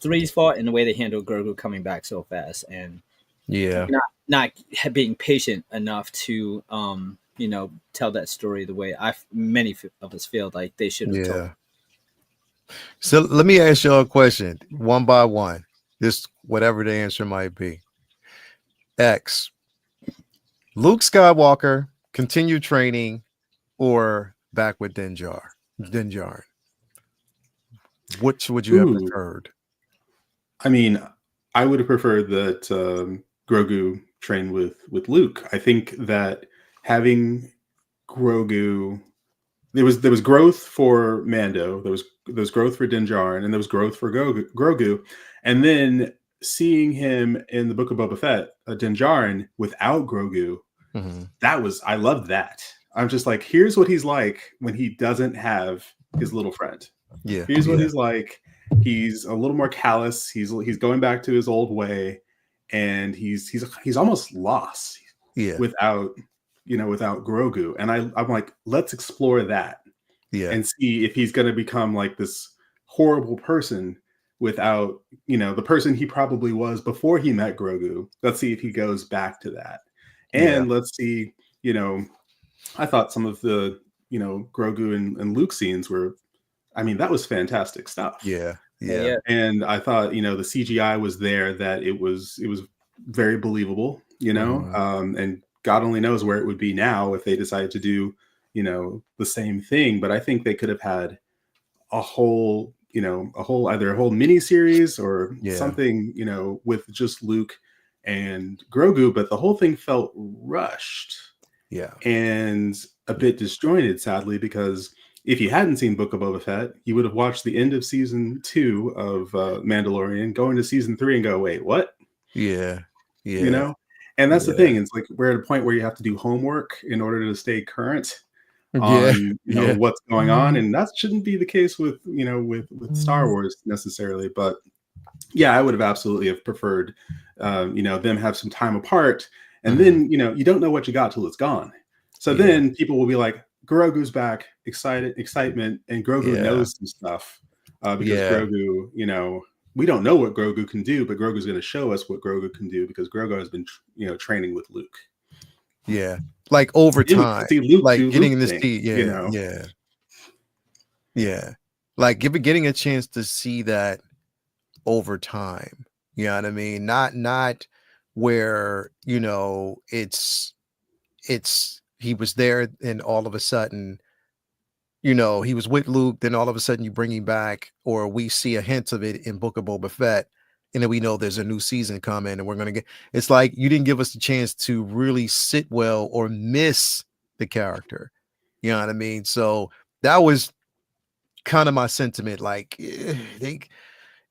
3's fault in the way they handled Grogu coming back so fast, and not being patient enough to tell that story the way many of us feel like they should have told. So let me ask y'all a question, one by one, just whatever the answer might be. X, Luke Skywalker, continue training, or back with Din Djarin? Which would you have preferred? I mean, I would have preferred that Grogu train with Luke. I think that having Grogu, there was growth for Mando, there was growth for Din Djarin, and there was growth for Grogu, and then seeing him in the Book of Boba Fett, Din Djarin without Grogu, I loved that. I'm just like, here's what he's like when he doesn't have his little friend. Here's what he's like. He's a little more callous. He's going back to his old way, and he's almost lost without Grogu. And I'm like, let's explore that and see if he's going to become like this horrible person without the person he probably was before he met Grogu. Let's see if he goes back to that, and let's see. I thought some of the Grogu and Luke scenes were, I mean, that was fantastic stuff. Yeah. And I thought, the CGI was there, that it was very believable, and God only knows where it would be now if they decided to do, the same thing. But I think they could have had a whole either a whole mini series or something, with just Luke and Grogu, but the whole thing felt rushed. And a bit disjointed, sadly, because if you hadn't seen Book of Boba Fett, you would have watched the end of season 2 of Mandalorian, go into season 3 and go, wait, what? And that's the thing. It's like we're at a point where you have to do homework in order to stay current on what's going on, and that shouldn't be the case with with Star Wars necessarily. But I would have absolutely have preferred them have some time apart, and then you don't know what you got till it's gone. So then people will be like, Grogu's back, excitement, and Grogu knows some stuff because Grogu, we don't know what Grogu can do, but Grogu's going to show us what Grogu can do because Grogu has been, training with Luke. Like over time, like getting Luke this, like getting a chance to see that over time. You know what I mean? Not where it's he was there and all of a sudden, he was with Luke, then all of a sudden you bring him back, or we see a hint of it in Book of Boba Fett, and then we know there's a new season coming and we're going to get, it's like you didn't give us the chance to really sit well or miss the character. You know what I mean? So that was kind of my sentiment. Like they,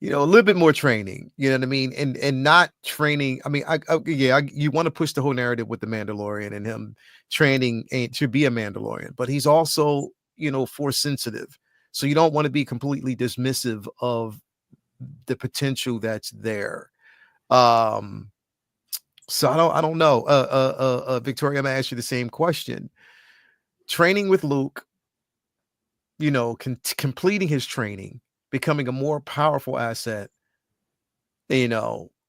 a little bit more training, you know what I mean? And not training. I mean, you want to push the whole narrative with the Mandalorian and him training to be a Mandalorian, but he's also, force sensitive. So you don't want to be completely dismissive of the potential that's there. So I don't know. Victoria, I'm gonna ask you the same question. Training with Luke, completing his training, becoming a more powerful asset,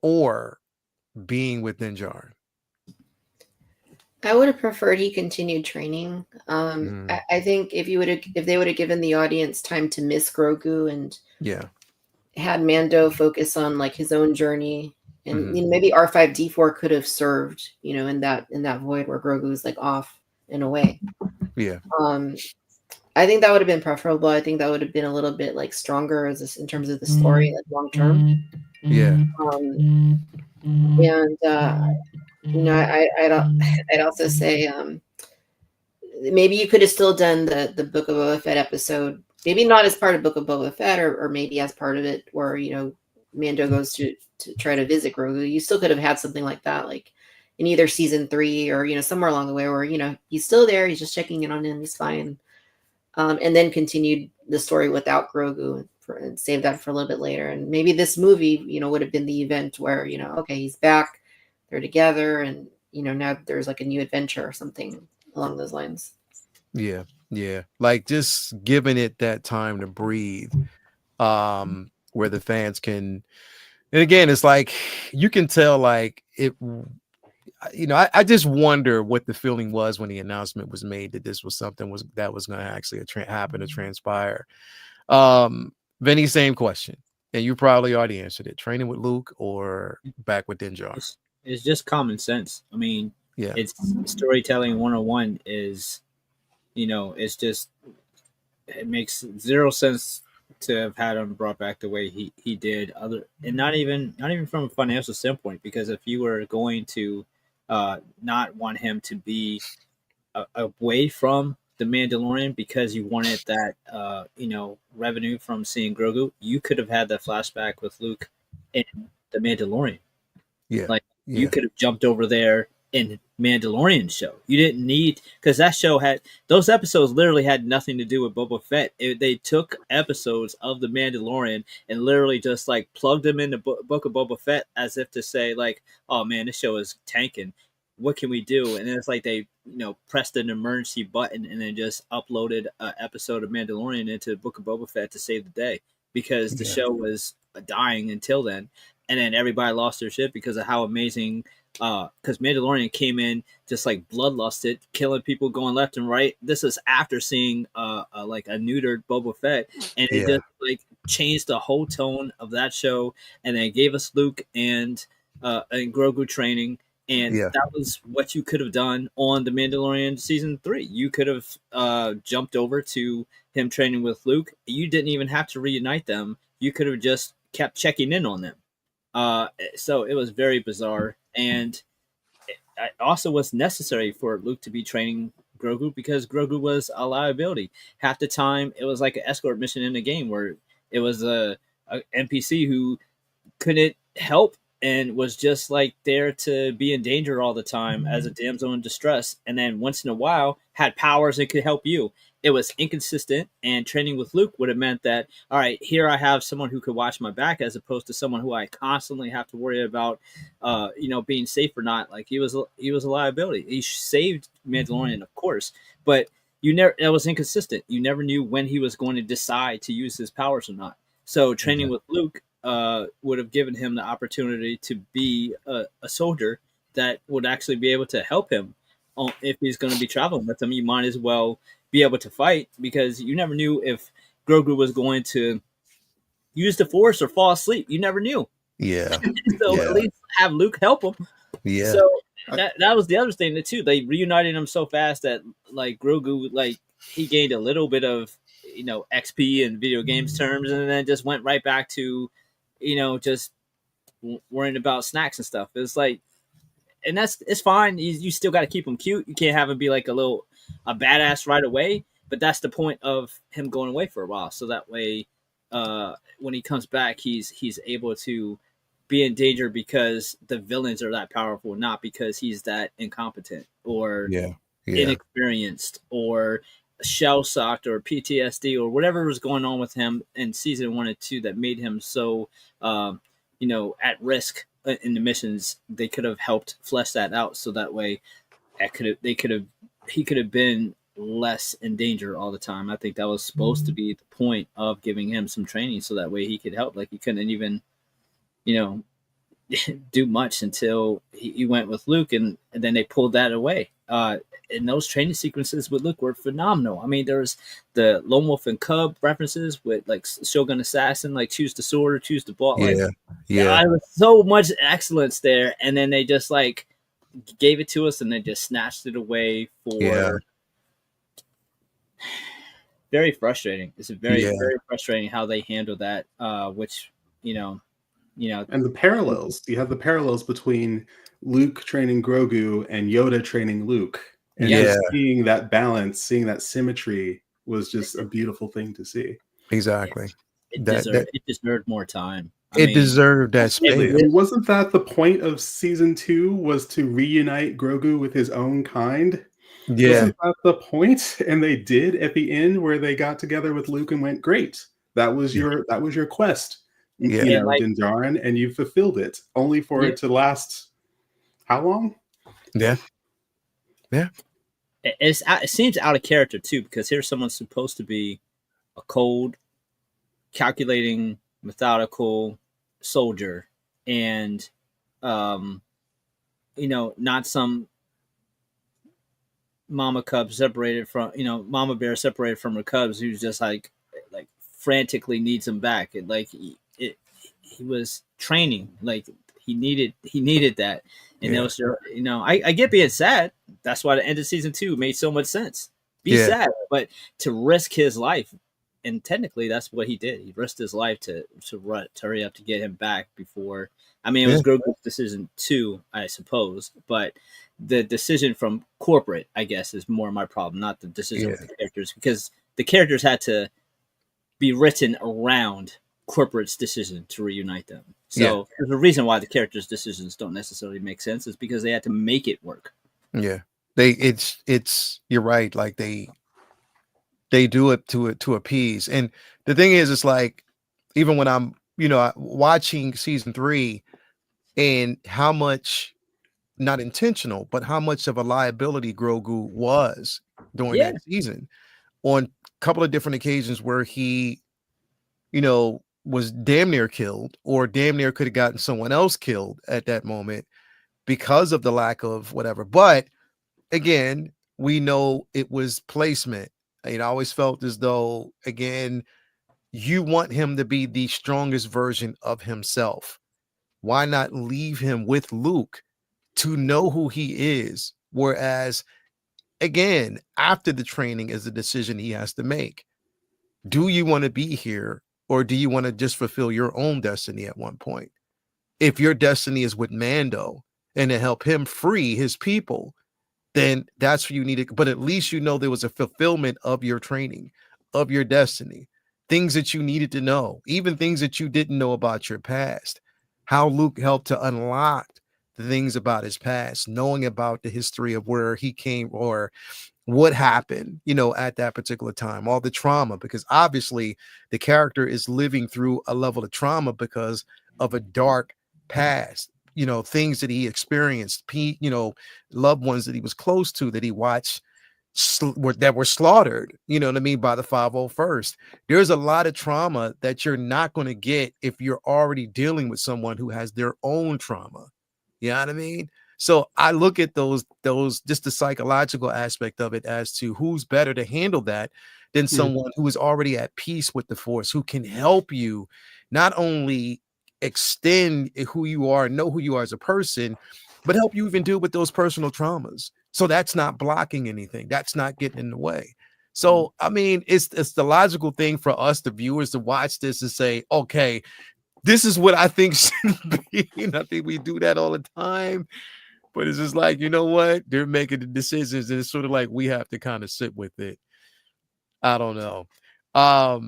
or being with Din Djarin. I would have preferred he continued training. I think if they would have given the audience time to miss Grogu and had Mando focus on like his own journey, and maybe R5D4 could have served, in that void where Grogu's like off in a way. Yeah. I think that would have been preferable. I think that would have been a little bit like stronger in terms of the story, like long term. Yeah. And I'd also say maybe you could have still done the Book of Boba Fett episode, maybe not as part of Book of Boba Fett, or maybe as part of it where Mando goes to try to visit Grogu. You still could have had something like that, like in either season 3 or somewhere along the way where he's still there, he's just checking in on him, he's fine, and then continued the story without Grogu and save that for a little bit later. And maybe this movie would have been the event where okay, he's back, they're together, and now there's like a new adventure or something along those lines. Yeah. Like just giving it that time to breathe, where the fans can. And again, it's like you can tell, like it. I just wonder what the feeling was when the announcement was made that this was something that was going to actually happen to transpire. Vinny, same question, and you probably already answered it. Training with Luke or back with Din Djarin? It's just common sense. I mean, it's storytelling 101 is, it's just, it makes zero sense to have had him brought back the way he did, and not even from a financial standpoint, because if you were going to not want him to be away from the Mandalorian because you wanted that revenue from seeing Grogu, you could have had that flashback with Luke in the Mandalorian. You could have jumped over there in Mandalorian show. You didn't need, because that show those episodes literally had nothing to do with Boba Fett. They took episodes of the Mandalorian and literally just like plugged them in the book of Boba Fett as if to say like, oh man, this show is tanking. What can we do? And then it's like they pressed an emergency button and then just uploaded an episode of Mandalorian into the book of Boba Fett to save the day, because the show was dying until then. And then everybody lost their shit because of how amazing, because Mandalorian came in just like bloodlusted, killing people going left and right. This is after seeing like a neutered Boba Fett, and it just like changed the whole tone of that show. And then gave us Luke and Grogu training, and that was what you could have done on the Mandalorian season 3. You could have jumped over to him training with Luke. You didn't even have to reunite them. You could have just kept checking in on them. So it was very bizarre, and it also was necessary for Luke to be training Grogu because Grogu was a liability. Half the time, it was like an escort mission in the game where it was a NPC who couldn't help and was just like there to be in danger all the time as a damsel in distress, and then once in a while had powers and could help you. It was inconsistent, and training with Luke would have meant that, all right, here I have someone who could watch my back as opposed to someone who I constantly have to worry about, being safe or not. Like he was a liability. He saved Mandalorian, of course, but it was inconsistent. You never knew when he was going to decide to use his powers or not. So training with Luke would have given him the opportunity to be a soldier that would actually be able to help him. If he's going to be traveling with him, you might as well be able to fight, because you never knew if Grogu was going to use the Force or fall asleep. You never knew. So at least have Luke help him. So that was the other thing too. They reunited him so fast that like Grogu, like he gained a little bit of XP in video games terms, and then just went right back to just worrying about snacks and stuff. It's like, and it's fine. You still got to keep him cute. You can't have him be like a badass right away. But that's the point of him going away for a while, so that way, when he comes back, he's able to be in danger because the villains are that powerful, not because he's that incompetent or inexperienced or shell-shocked or PTSD or whatever was going on with him in season 1 and 2 that made him so at risk in the missions. They could have helped flesh that out, so that way he could have been less in danger all the time. I think that was supposed to be the point of giving him some training, so that way he could help. Like he couldn't even do much until he went with Luke, and then they pulled that away. and those training sequences with Luke were phenomenal. I mean, there's the Lone Wolf and Cub references with like Shogun Assassin, like choose the sword or choose the ball. Like, yeah. there was so much excellence there, and then they just like gave it to us, and they just snatched it away for. Very frustrating. It's very frustrating how they handle that. Which you know, and the parallels. You have the parallels between Luke training Grogu and Yoda training Luke, and just seeing that balance, seeing that symmetry was just a beautiful thing to see. Exactly. It deserved more time. I mean, deserved that space. And wasn't that the point of season 2, was to reunite Grogu with his own kind? Yeah. Wasn't that the point? And they did at the end, where they got together with Luke and went, great. That was your quest. Yeah. You know, Din Djarin, and you fulfilled it, only for it to last how long? Yeah. It seems out of character too, because here's someone supposed to be a cold, calculating, methodical soldier, and not some mama cub separated from mama bear separated from her cubs, who's just like frantically needs him back. And like he was training, like he needed that. And it was, I get being sad. That's why the end of season 2 made so much sense. Be sad, but to risk his life, and technically that's what he did. He risked his life to hurry up to get him back before. I mean, it was Grogu's decision too, I suppose, but the decision from corporate, I guess, is more my problem, not the decision of the characters, because the characters had to be written around corporate's decision to reunite them. So there's a reason why the characters' decisions don't necessarily make sense. Is because they had to make it work. Yeah, it's you're right. Like they do it to appease. And the thing is, it's like, even when I'm watching season 3, and how much, not intentional, but how much of a liability Grogu was during that season, on a couple of different occasions where he was damn near killed, or damn near could have gotten someone else killed at that moment because of the lack of whatever. But again, we know it was placement. I always felt as though, again, you want him to be the strongest version of himself. Why not leave him with Luke to know who he is? Whereas, again, after the training is a decision he has to make. Do you want to be here, or do you want to just fulfill your own destiny at one point? If your destiny is with Mando and to help him free his people, then that's what you needed. But at least there was a fulfillment of your training, of your destiny, things that you needed to know, even things that you didn't know about your past. How Luke helped to unlock the things about his past, knowing about the history of where he came, or what happened, at that particular time, all the trauma, because obviously the character is living through a level of trauma because of a dark past, things that he experienced, loved ones that he was close to, that he watched that were slaughtered, by the 501st. There's a lot of trauma that you're not going to get if you're already dealing with someone who has their own trauma. You know what I mean? So I look at those just the psychological aspect of it, as to who's better to handle that than someone who is already at peace with the Force, who can help you not only extend who you are, know who you are as a person, but help you even deal with those personal traumas. So that's not blocking anything. That's not getting in the way. So, I mean, it's the logical thing for us, the viewers, to watch this and say, okay, this is what I think should be. And I think we do that all the time. But it's just like, you know what? They're making the decisions, and it's sort of like we have to kind of sit with it. I don't know. I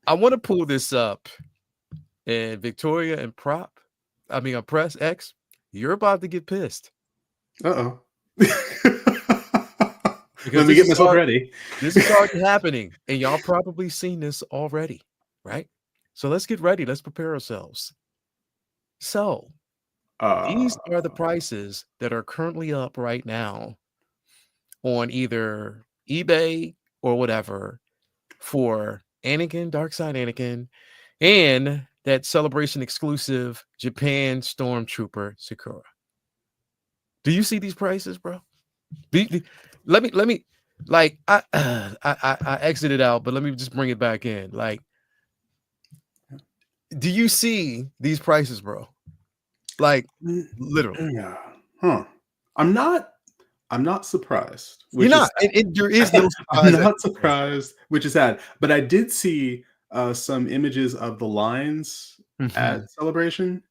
want to pull this up. And Victoria and Press X, you're about to get pissed. Uh-oh. Because let me get myself ready. This is already happening, and y'all probably seen this already, right? So let's get ready. Let's prepare ourselves. So these are the prices that are currently up right now on either eBay or whatever for Anakin, Darkside Anakin, and that Celebration exclusive Japan Stormtrooper Sakura. Do you see these prices, bro? Let me like I exited out, but let me just bring it back in. Like, do you see these prices, bro? Like, literally. Yeah. Huh. I'm not surprised. You're Which is not. There is no I'm surprise. not surprised, which is sad. But I did see some images of the lines at Celebration,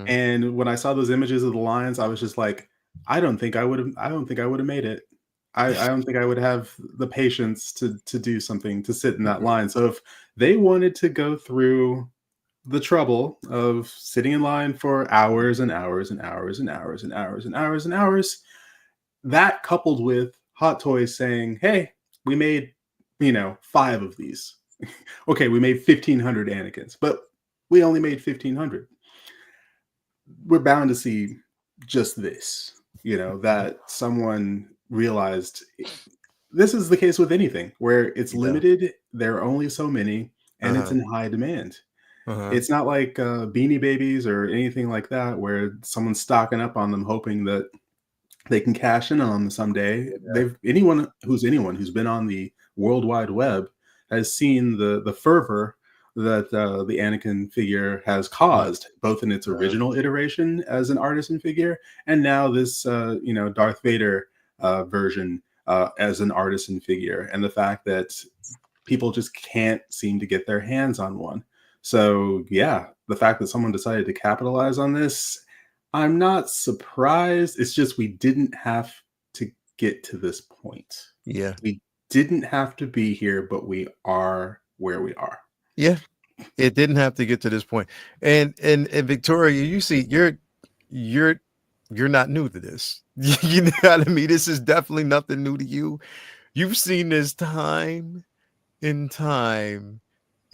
and when I saw those images of the lines, I was just like, I don't think I would have. I don't think I would have made it. I don't think I would have the patience to do something to sit in that line. So if they wanted to go through the trouble of sitting in line for hours and hours and hours and hours and hours and hours and hours, that coupled with Hot Toys saying, "Hey, we made 5 of these. Okay, we made 1,500 Anakins, but we only made 1,500." We're bound to see just this. That someone realized this is the case with anything where it's limited. There are only so many, and it's in high demand. It's not like Beanie Babies or anything like that where someone's stocking up on them hoping that they can cash in on them someday. Anyone who's been on the World Wide Web has seen the fervor that the Anakin figure has caused, both in its original iteration as an artisan figure, and now this Darth Vader version as an artisan figure, and the fact that people just can't seem to get their hands on one. So yeah, the fact that someone decided to capitalize on this, I'm not surprised. It's just we didn't have to get to this point. Yeah. We didn't have to be here, but we are where we are. Yeah. It didn't have to get to this point. And Victoria, you see, you're not new to this. You know what I mean? This is definitely nothing new to you. You've seen this time and time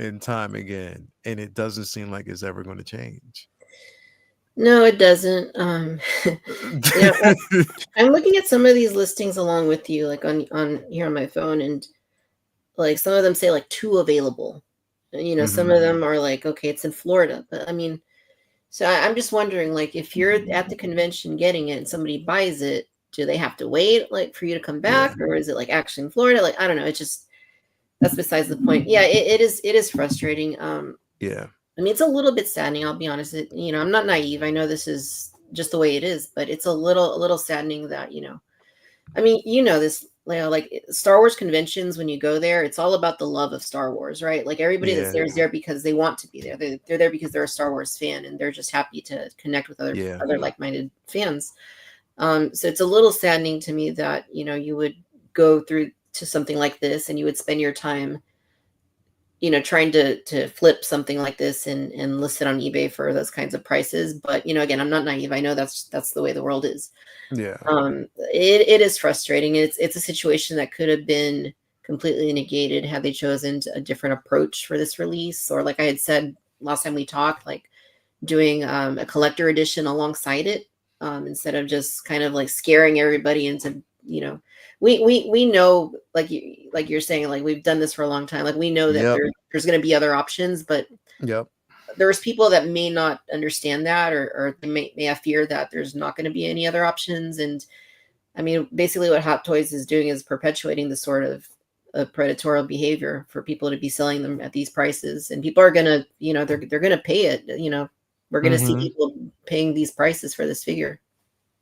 and time again, and it doesn't seem like it's ever going to change. No, it doesn't. I'm looking at some of these listings along with you, like on here on my phone, and like some of them say like 2 available. Some of them are like, okay, it's in Florida, but I mean, so I'm just wondering, like, if you're at the convention getting it and somebody buys it, do they have to wait like for you to come back, or is it like actually in Florida? Like, I don't know. It's just, that's besides the point. Yeah, it is frustrating. Yeah. I mean, it's a little bit saddening. I'll be honest. I'm not naive. I know this is just the way it is, but it's a little saddening that I mean, this, like Star Wars conventions. When you go there, it's all about the love of Star Wars, right? Like everybody that's there is there because they want to be there. They're there because they're a Star Wars fan, and they're just happy to connect with other like-minded fans. So it's a little saddening to me that you would go through to something like this, and you would spend your time trying to flip something like this and list it on eBay for those kinds of prices. But, again, I'm not naive. I know that's the way the world is. Yeah. It is frustrating. It's a situation that could have been completely negated had they chosen a different approach for this release. Or like I had said last time we talked, like doing a collector edition alongside it, instead of just kind of like scaring everybody into, we know, like you're saying, like we've done this for a long time. Like we know that there's going to be other options, but there's people that may not understand that, or they may have fear that there's not going to be any other options. And I mean, basically what Hot Toys is doing is perpetuating the sort of predatory behavior for people to be selling them at these prices. And people are going to, they're going to pay it. We're going to see people paying these prices for this figure.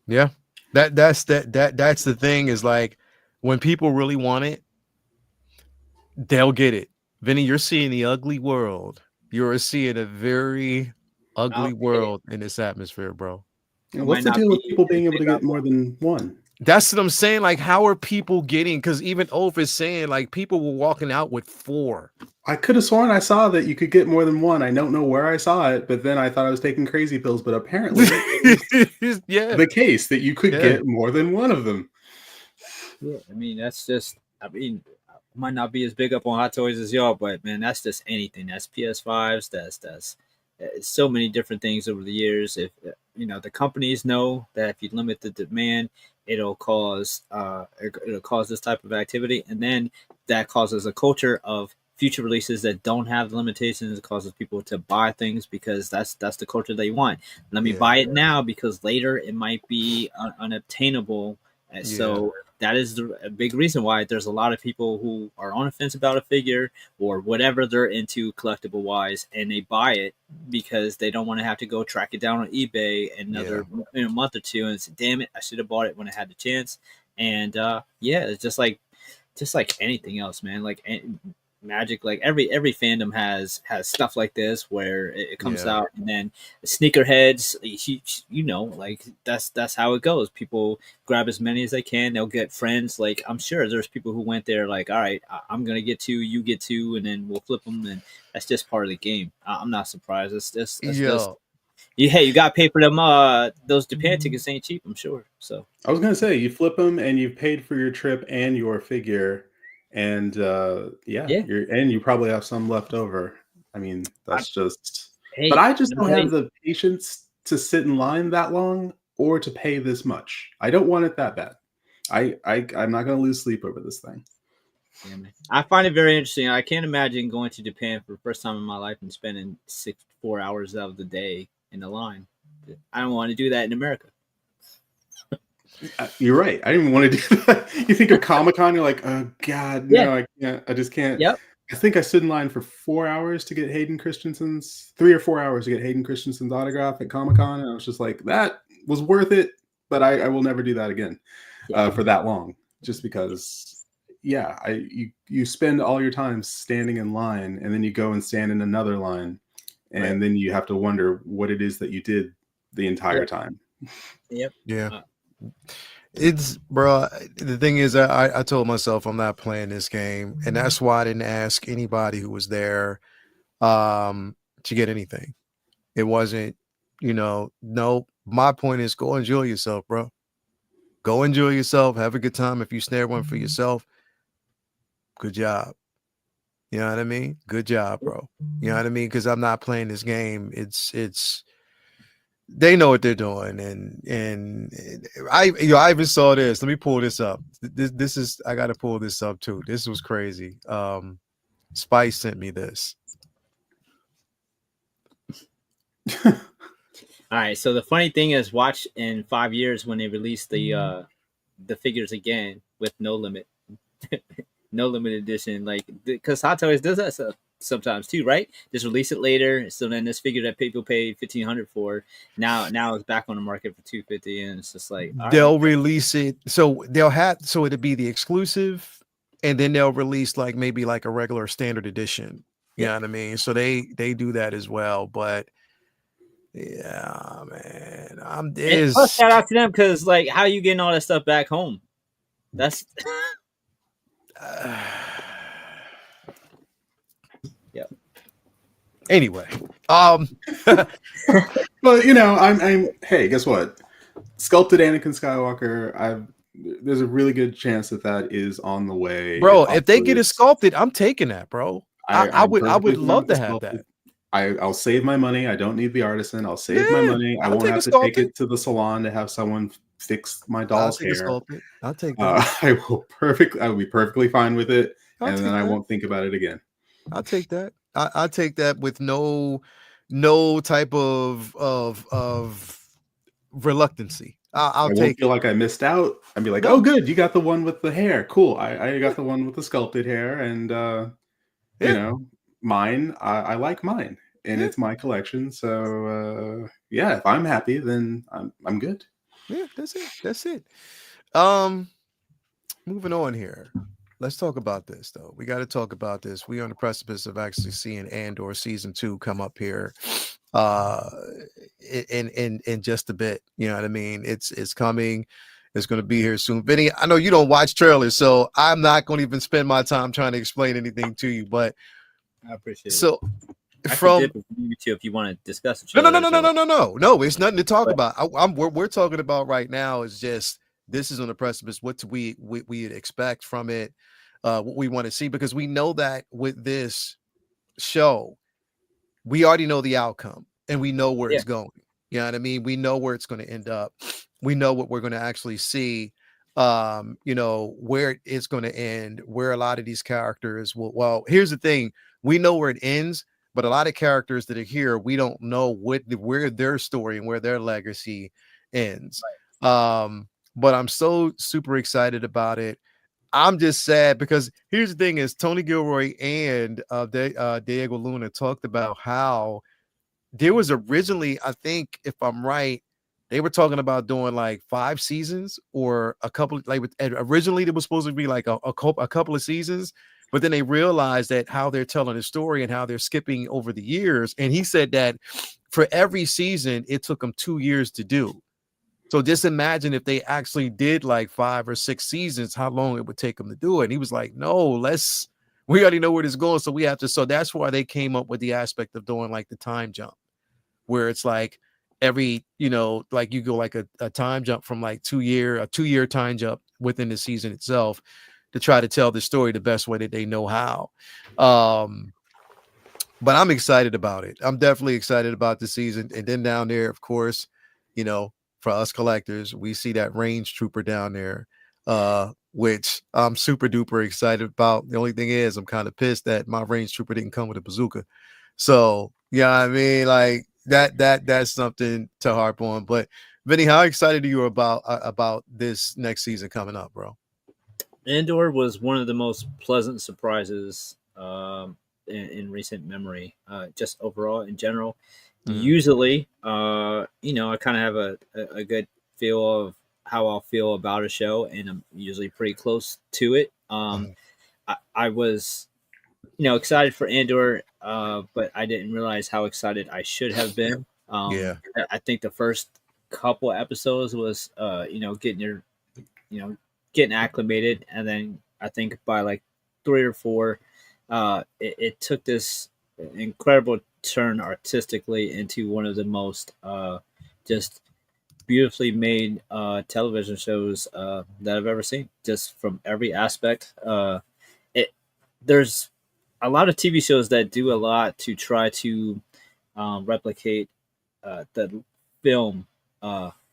Yeah. That's the thing, is like when people really want it, they'll get it. Vinny, you're seeing the ugly world. You're seeing a very ugly world in this atmosphere, bro. What's the deal with people being able to get more than one? That's what I'm saying. Like, how are people getting? Because even Ove is saying, like, people were walking out with 4. I could have sworn I saw that you could get more than one. I don't know where I saw it, but then I thought I was taking crazy pills. But apparently, the case that you could get more than one of them. Yeah, I mean, that's just. I mean, I might not be as big up on Hot Toys as y'all, but man, that's just anything. That's PS5s. That's so many different things over the years. If the companies know that if you limit the demand, it'll cause this type of activity, and then that causes a culture of future releases that don't have the limitations. It causes people to buy things because that's the culture they want. Let me buy it now because later it might be unobtainable. So that is a big reason why there's a lot of people who are on the fence about a figure or whatever they're into collectible wise, and they buy it because they don't want to have to go track it down on eBay another month or two and say, damn it, I should have bought it when I had the chance. And it's just like anything else, man. Like Magic, like every fandom has stuff like this where it comes out, and then the sneakerheads, like that's how it goes. People grab as many as they can. They'll get friends. Like I'm sure there's people who went there like, all right, I'm gonna get two, you get two, and then we'll flip them, and that's just part of the game. I'm not surprised. It's just you got to pay for them. Those Japan tickets ain't cheap, I'm sure. So I was gonna say, you flip them and you've paid for your trip and your figure. And you probably have some left over. I mean, that's but I just don't have the patience to sit in line that long or to pay this much. I don't want it that bad. I'm not going to lose sleep over this thing. Yeah, man. I find it very interesting. I can't imagine going to Japan for the first time in my life and spending 4 hours out of the day in the line. I don't want to do that in America. You're right. I didn't even want to do that. You think of Comic-Con, you're like, oh God, no, I can't. I just can't. Yep. I think I stood in line for 4 hours to get Hayden Christensen's 3 or 4 hours to get Hayden Christensen's autograph at Comic-Con, and I was just like, that was worth it. But I will never do that again for that long, just because. Yeah, you spend all your time standing in line, and then you go and stand in another line, and then you have to wonder what it is that you did the entire time. Yep. Yeah. It's, bro, the thing is, I told myself I'm not playing this game, and that's why I didn't ask anybody who was there to get anything. It wasn't, no, my point is go enjoy yourself, bro. Go enjoy yourself, have a good time. If you snare one for yourself, good job. You know what I mean? Good job, bro. You know what I mean? Because I'm not playing this game. It's they know what they're doing, and I even saw this. Let me pull this up. This is, I got to pull this up too. This was crazy. Spice sent me this. All right. So the funny thing is, watch in 5 years when they release the figures again with no limit, no limit edition, like because Hot Toys does that stuff sometimes too, right? Just release it later. So then this figure that people paid $1,500 for now it's back on the market for $250, and it's just like they'll release it. So it'll be the exclusive, and then they'll release like maybe like a regular standard edition. You know what I mean? So they do that as well. But yeah, man, plus, shout out to them, because like, how are you getting all that stuff back home? That's yeah. Anyway, well, I'm hey, guess what? Sculpted Anakin Skywalker. There's a really good chance that is on the way, bro. If they get it sculpted, I'm taking that, bro. I would love to have that. I'll save my money. I don't need the artisan. I'll save my money. I won't have to take it to the salon to have someone fix my doll's hair. I'll take that. I will be perfectly fine with it, and then I won't think about it again. I'll take that. I'll take that with no type of reluctancy. I won't feel like I missed out. I'd be like, oh, good, you got the one with the hair. Cool. I got the one with the sculpted hair, and mine. I like mine, and it's my collection. So if I'm happy, then I'm good. Yeah, that's it. Moving on here. Let's talk about this, though. We got to talk about this. We're on the precipice of actually seeing Andor season 2 come up here in just a bit. You know what I mean? It's coming. It's going to be here soon. Vinny, I know you don't watch trailers, so I'm not going to even spend my time trying to explain anything to you, but I appreciate it. So from you too, if you want to discuss it. No, it's nothing to talk about. We're talking about right now is just, this is on the precipice. What we expect from it, what we want to see, because we know that with this show, we already know the outcome and we know where it's going. You know what I mean? We know where it's going to end up. We know what we're going to actually see. Where it's going to end, where a lot of these characters will. Well, here's the thing: we know where it ends, but a lot of characters that are here, we don't know where their story and where their legacy ends. Right. but I'm so super excited about it. I'm just sad because here's the thing: is Tony Gilroy and Diego Luna talked about how there was originally, I think, if I'm right, they were talking about doing like 5 seasons or a couple. Like originally, it was supposed to be like a couple of seasons, but then they realized that how they're telling the story and how they're skipping over the years. And he said that for every season, it took them 2 years to do. So just imagine if they actually did like 5 or 6 seasons, how long it would take them to do it. And he was like, no, we already know where this is going. So we have to. So that's why they came up with the aspect of doing like the time jump, where it's like every, like you go like a time jump from like 2 year time jump within the season itself to try to tell the story the best way that they know how. But I'm excited about it. I'm definitely excited about the season. And then down there, of course, for us collectors, we see that range trooper down there, which I'm super duper excited about. The only thing is I'm kind of pissed that my range trooper didn't come with a bazooka. So, yeah, I mean, like that's something to harp on. But Vinny, how excited are you about this next season coming up, bro? Andor was one of the most pleasant surprises in recent memory, just overall in general. Usually, I kind of have a good feel of how I'll feel about a show, and I'm usually pretty close to it. I was, excited for Andor, but I didn't realize how excited I should have been. I think the first couple episodes was, getting acclimated, and then I think by like 3 or 4, it took this incredible turn artistically into one of the most just beautifully made television shows that I've ever seen, just from every aspect. There's a lot of TV shows that do a lot to try to replicate the film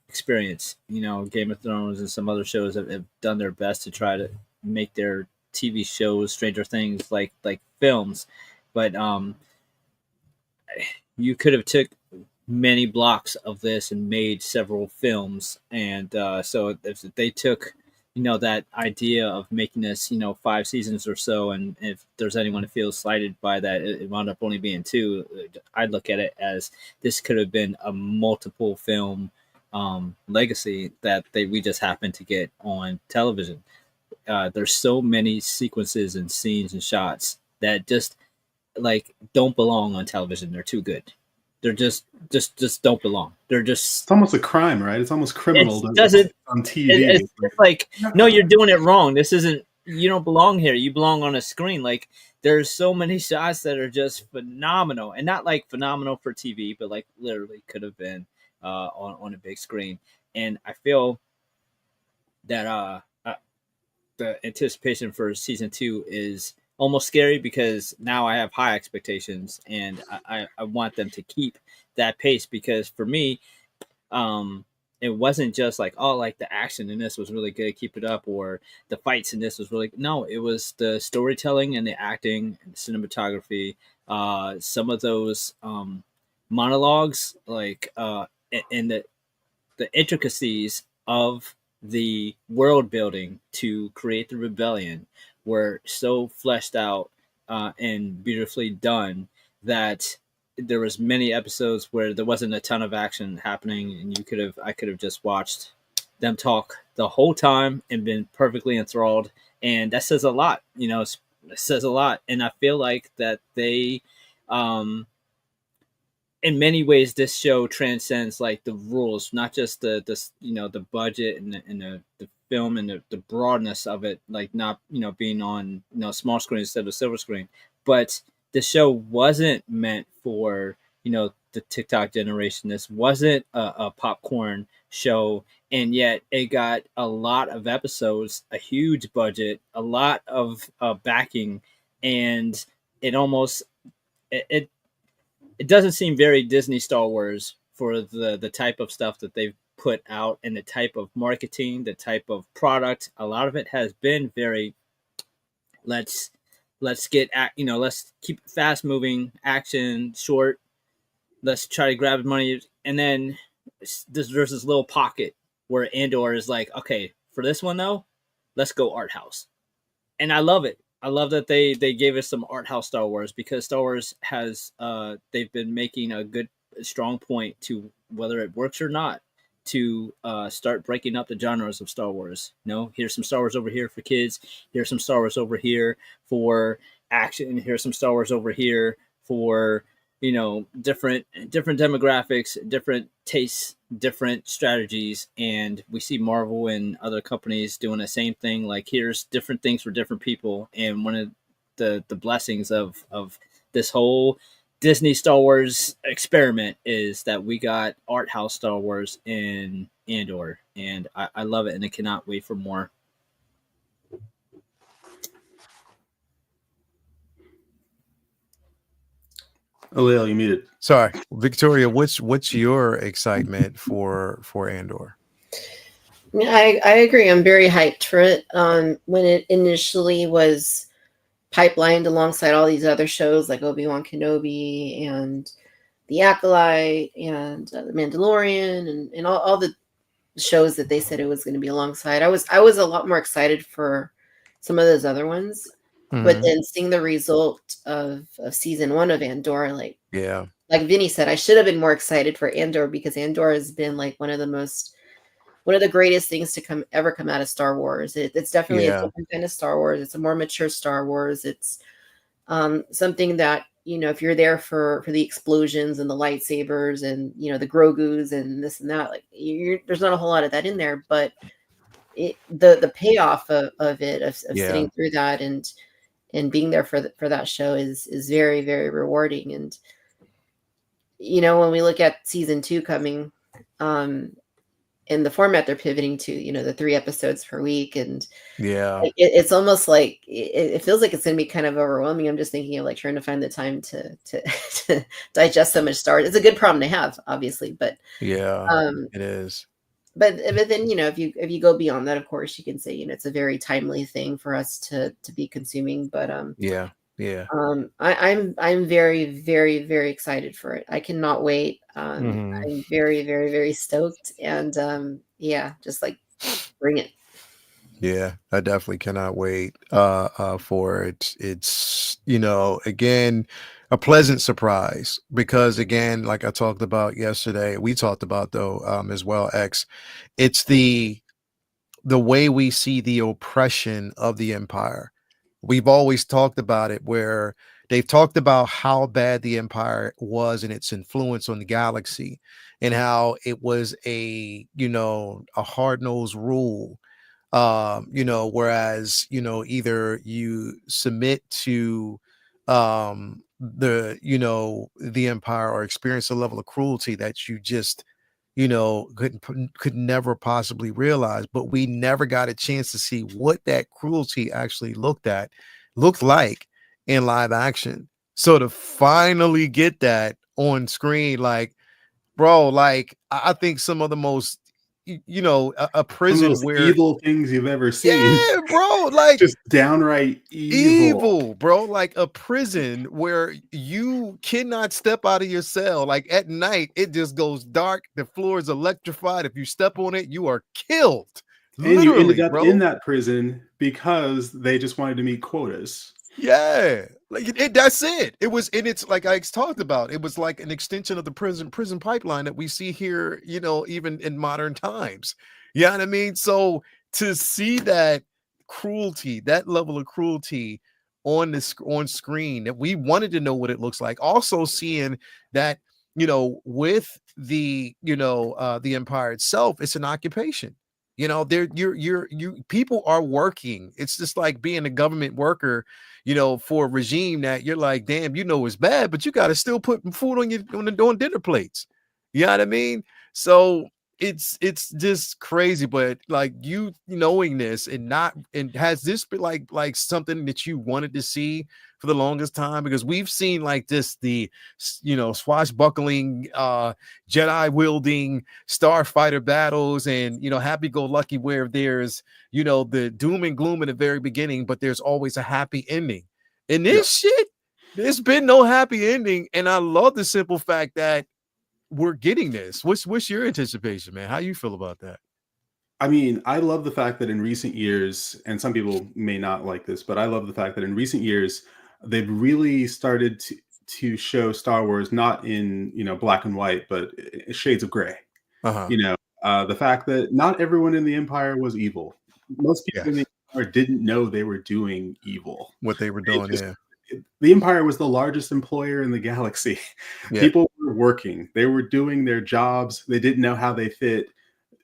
experience. Game of Thrones and some other shows have done their best to try to make their TV shows, Stranger Things, like films. But you could have took many blocks of this and made several films. And so if they took, that idea of making this, 5 seasons or so, and if there's anyone who feels slighted by that, it wound up only being 2. I'd look at it as this could have been a multiple film legacy that we just happened to get on television. There's so many sequences and scenes and shots that just don't belong on television. They're too good. They're just don't belong. They're just. It's almost a crime, right? It's almost criminal. It doesn't on TV. It's like, no, you're doing it wrong. This isn't. You don't belong here. You belong on a screen. Like, there's so many shots that are just phenomenal, and not like phenomenal for TV, but like literally could have been on a big screen. And I feel that the anticipation for season 2 is almost scary, because now I have high expectations, and I want them to keep that pace, because for me, it wasn't just like, oh, like the action in this was really good, keep it up, or the fights in this was really, no, it was the storytelling and the acting and the cinematography, some of those monologues, like and the intricacies of the world building to create the rebellion were so fleshed out and beautifully done that there was many episodes where there wasn't a ton of action happening, and I could have just watched them talk the whole time and been perfectly enthralled. And that says a lot, it says a lot. And I feel like that they, in many ways, this show transcends like the rules, not just the budget and the film and the broadness of it, like not being on small screen instead of silver screen, but the show wasn't meant for the TikTok generation. This wasn't a popcorn show, and yet it got a lot of episodes, a huge budget, a lot of backing, and it almost it doesn't seem very Disney Star Wars for the type of stuff that they've put out and the type of marketing, the type of product. A lot of it has been very let's get let's keep fast moving, action, short. Let's try to grab money, and then there's this little pocket where Andor is like, okay, for this one though, let's go art house. And I love it. I love that they gave us some art house Star Wars, because Star Wars has they've been making a good strong point to, whether it works or not, to start breaking up the genres of Star Wars. You know, here's some Star Wars over here for kids. Here's some Star Wars over here for action. Here's some Star Wars over here for, you know, different demographics, different tastes, different strategies. And we see Marvel and other companies doing the same thing. Like, here's different things for different people. And one of the blessings of this whole Disney Star Wars experiment is that we got art house Star Wars in Andor, and I love it, and I cannot wait for more. Oh, Leo, you muted. Sorry, Victoria. What's your excitement for Andor? Yeah, I agree. I'm very hyped for it. When it initially was pipelined alongside all these other shows like Obi-Wan Kenobi and The Acolyte and The Mandalorian and all the shows that they said it was going to be alongside, I was a lot more excited for some of those other ones. But then seeing the result of season 1 of Andor, like Vinny said, I should have been more excited for Andor, because Andor has been like one of the greatest things to ever come out of Star Wars. It's definitely a different kind of Star Wars. It's a more mature Star Wars. It's something that, you know, if you're there for the explosions and the lightsabers and, you know, the Grogus and this and that, like there's not a whole lot of that in there, but the payoff of sitting through that and being there for that show is very, very rewarding. And, you know, when we look at season 2 coming, in the format they're pivoting to, you know, the 3 episodes per week. And it's almost like it feels like it's going to be kind of overwhelming. I'm just thinking of like trying to find the time to to digest so much Star Wars. It's a good problem to have, obviously, but it is. But then, you know, if you go beyond that, of course, you can say, you know, it's a very timely thing for us to be consuming. But I'm very, very, very excited for it. I cannot wait. I'm very, very, very stoked. And just like bring it. Yeah, I definitely cannot wait for it. It's, you know, again, a pleasant surprise, because again, like I talked about yesterday, we talked about though as well, X, it's the way we see the oppression of the Empire. We've always talked about it, where they've talked about how bad the Empire was and its influence on the galaxy, and how it was a, you know, a hard-nosed rule. You know, whereas, you know, either you submit to the, you know, the Empire, or experience a level of cruelty that you just, you know, could never possibly realize. But we never got a chance to see what that cruelty actually looked like in live action. So to finally get that on screen, like, bro, like I think some of the most, you know, a prison where evil things you've ever seen. Yeah, bro, like just downright evil, bro. Like a prison where you cannot step out of your cell. Like at night, it just goes dark. The floor is electrified. If you step on it, you are killed. And you ended up in that prison because they just wanted to meet quotas. Yeah, like that's it. It was, and it's like I talked about. It was like an extension of the prison pipeline that we see here, you know, even in modern times. You know what I mean? So to see that cruelty, that level of cruelty on screen, that we wanted to know what it looks like. Also seeing that, you know, with the, you know, the Empire itself, it's an occupation. You know, people are working. It's just like being a government worker, you know, for a regime that you're like, damn, you know, it's bad, but you got to still put food on dinner plates. You know what I mean? So it's just crazy. But like, you knowing this and has this been like something that you wanted to see for the longest time? Because we've seen like this, the, you know, swashbuckling Jedi wielding starfighter battles, and, you know, happy-go-lucky, where there's, you know, the doom and gloom in the very beginning, but there's always a happy ending. In this shit, there's been no happy ending, and I love the simple fact that we're getting this. What's your anticipation, man? How you feel about that? I mean, I love the fact that in recent years, and some people may not like this, but I love the fact that in recent years they've really started to show Star Wars not in, black and white, but shades of gray. Uh-huh. You know, the fact that not everyone in the Empire was evil. Most people in the Yes. Empire didn't know they were doing evil. What they were They doing, just yeah. the Empire was the largest employer in the galaxy. Yeah. People were working. They were doing their jobs. They didn't know how they fit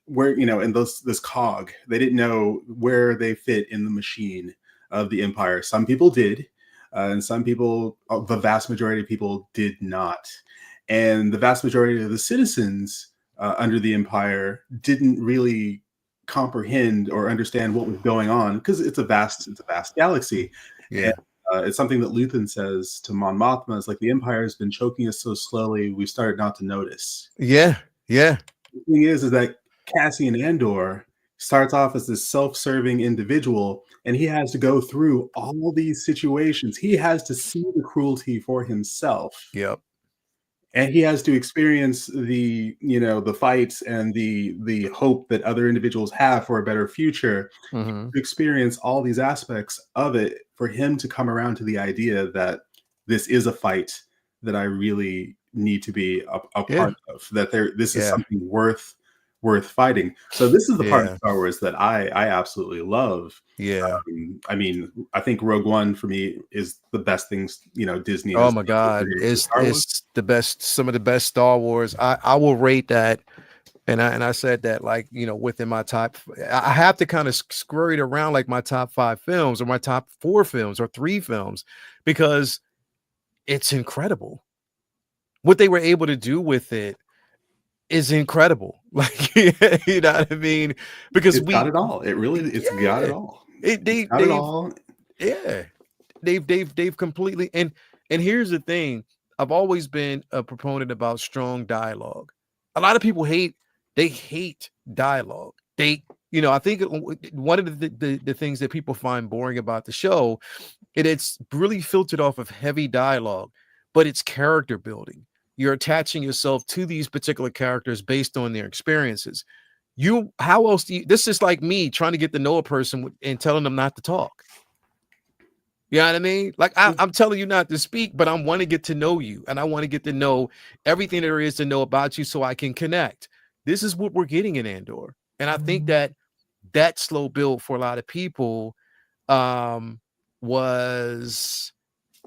where, in this cog. They didn't know where they fit in the machine of the Empire. Some people did, and some people, the vast majority of people did not. And the vast majority of the citizens under the Empire didn't really comprehend or understand what was going on because it's a vast galaxy. Yeah. It's something that Luthen says to Mon Mothma. It's like the Empire has been choking us so slowly, we started not to notice. Yeah. Yeah. The thing is that Cassian Andor starts off as this self-serving individual, and he has to go through all these situations. He has to see the cruelty for himself. Yep. And he has to experience the fights and the hope that other individuals have for a better future, Mm-hmm. to experience all these aspects of it for him to come around to the idea that this is a fight that I really need to be a part of, that this is something worth fighting. So this is the part of Star Wars that I absolutely love. Yeah. I mean, I think Rogue One for me is the best things, Disney. Oh my God. It's the best, some of the best Star Wars. I will rate that. And I said that, like, within my top, I have to kind of scurry it around like my top 5 films or my top 4 films or 3 films, because it's incredible. What they were able to do with it is incredible. Like, you know what I mean? Because it's got it all. It really, it's got it all. They've got it all. Yeah. They've completely, and here's the thing. I've always been a proponent about strong dialogue. A lot of people hate dialogue. I think one of the things that people find boring about the show, it's really filtered off of heavy dialogue, but it's character building. You're attaching yourself to these particular characters based on their experiences. How else this is like me trying to get to know a person and telling them not to talk. You know what I mean? Like, I'm telling you not to speak, but I want to get to know you, and I want to get to know everything there is to know about you so I can connect. This is what we're getting in Andor. And I think that slow build for a lot of people was...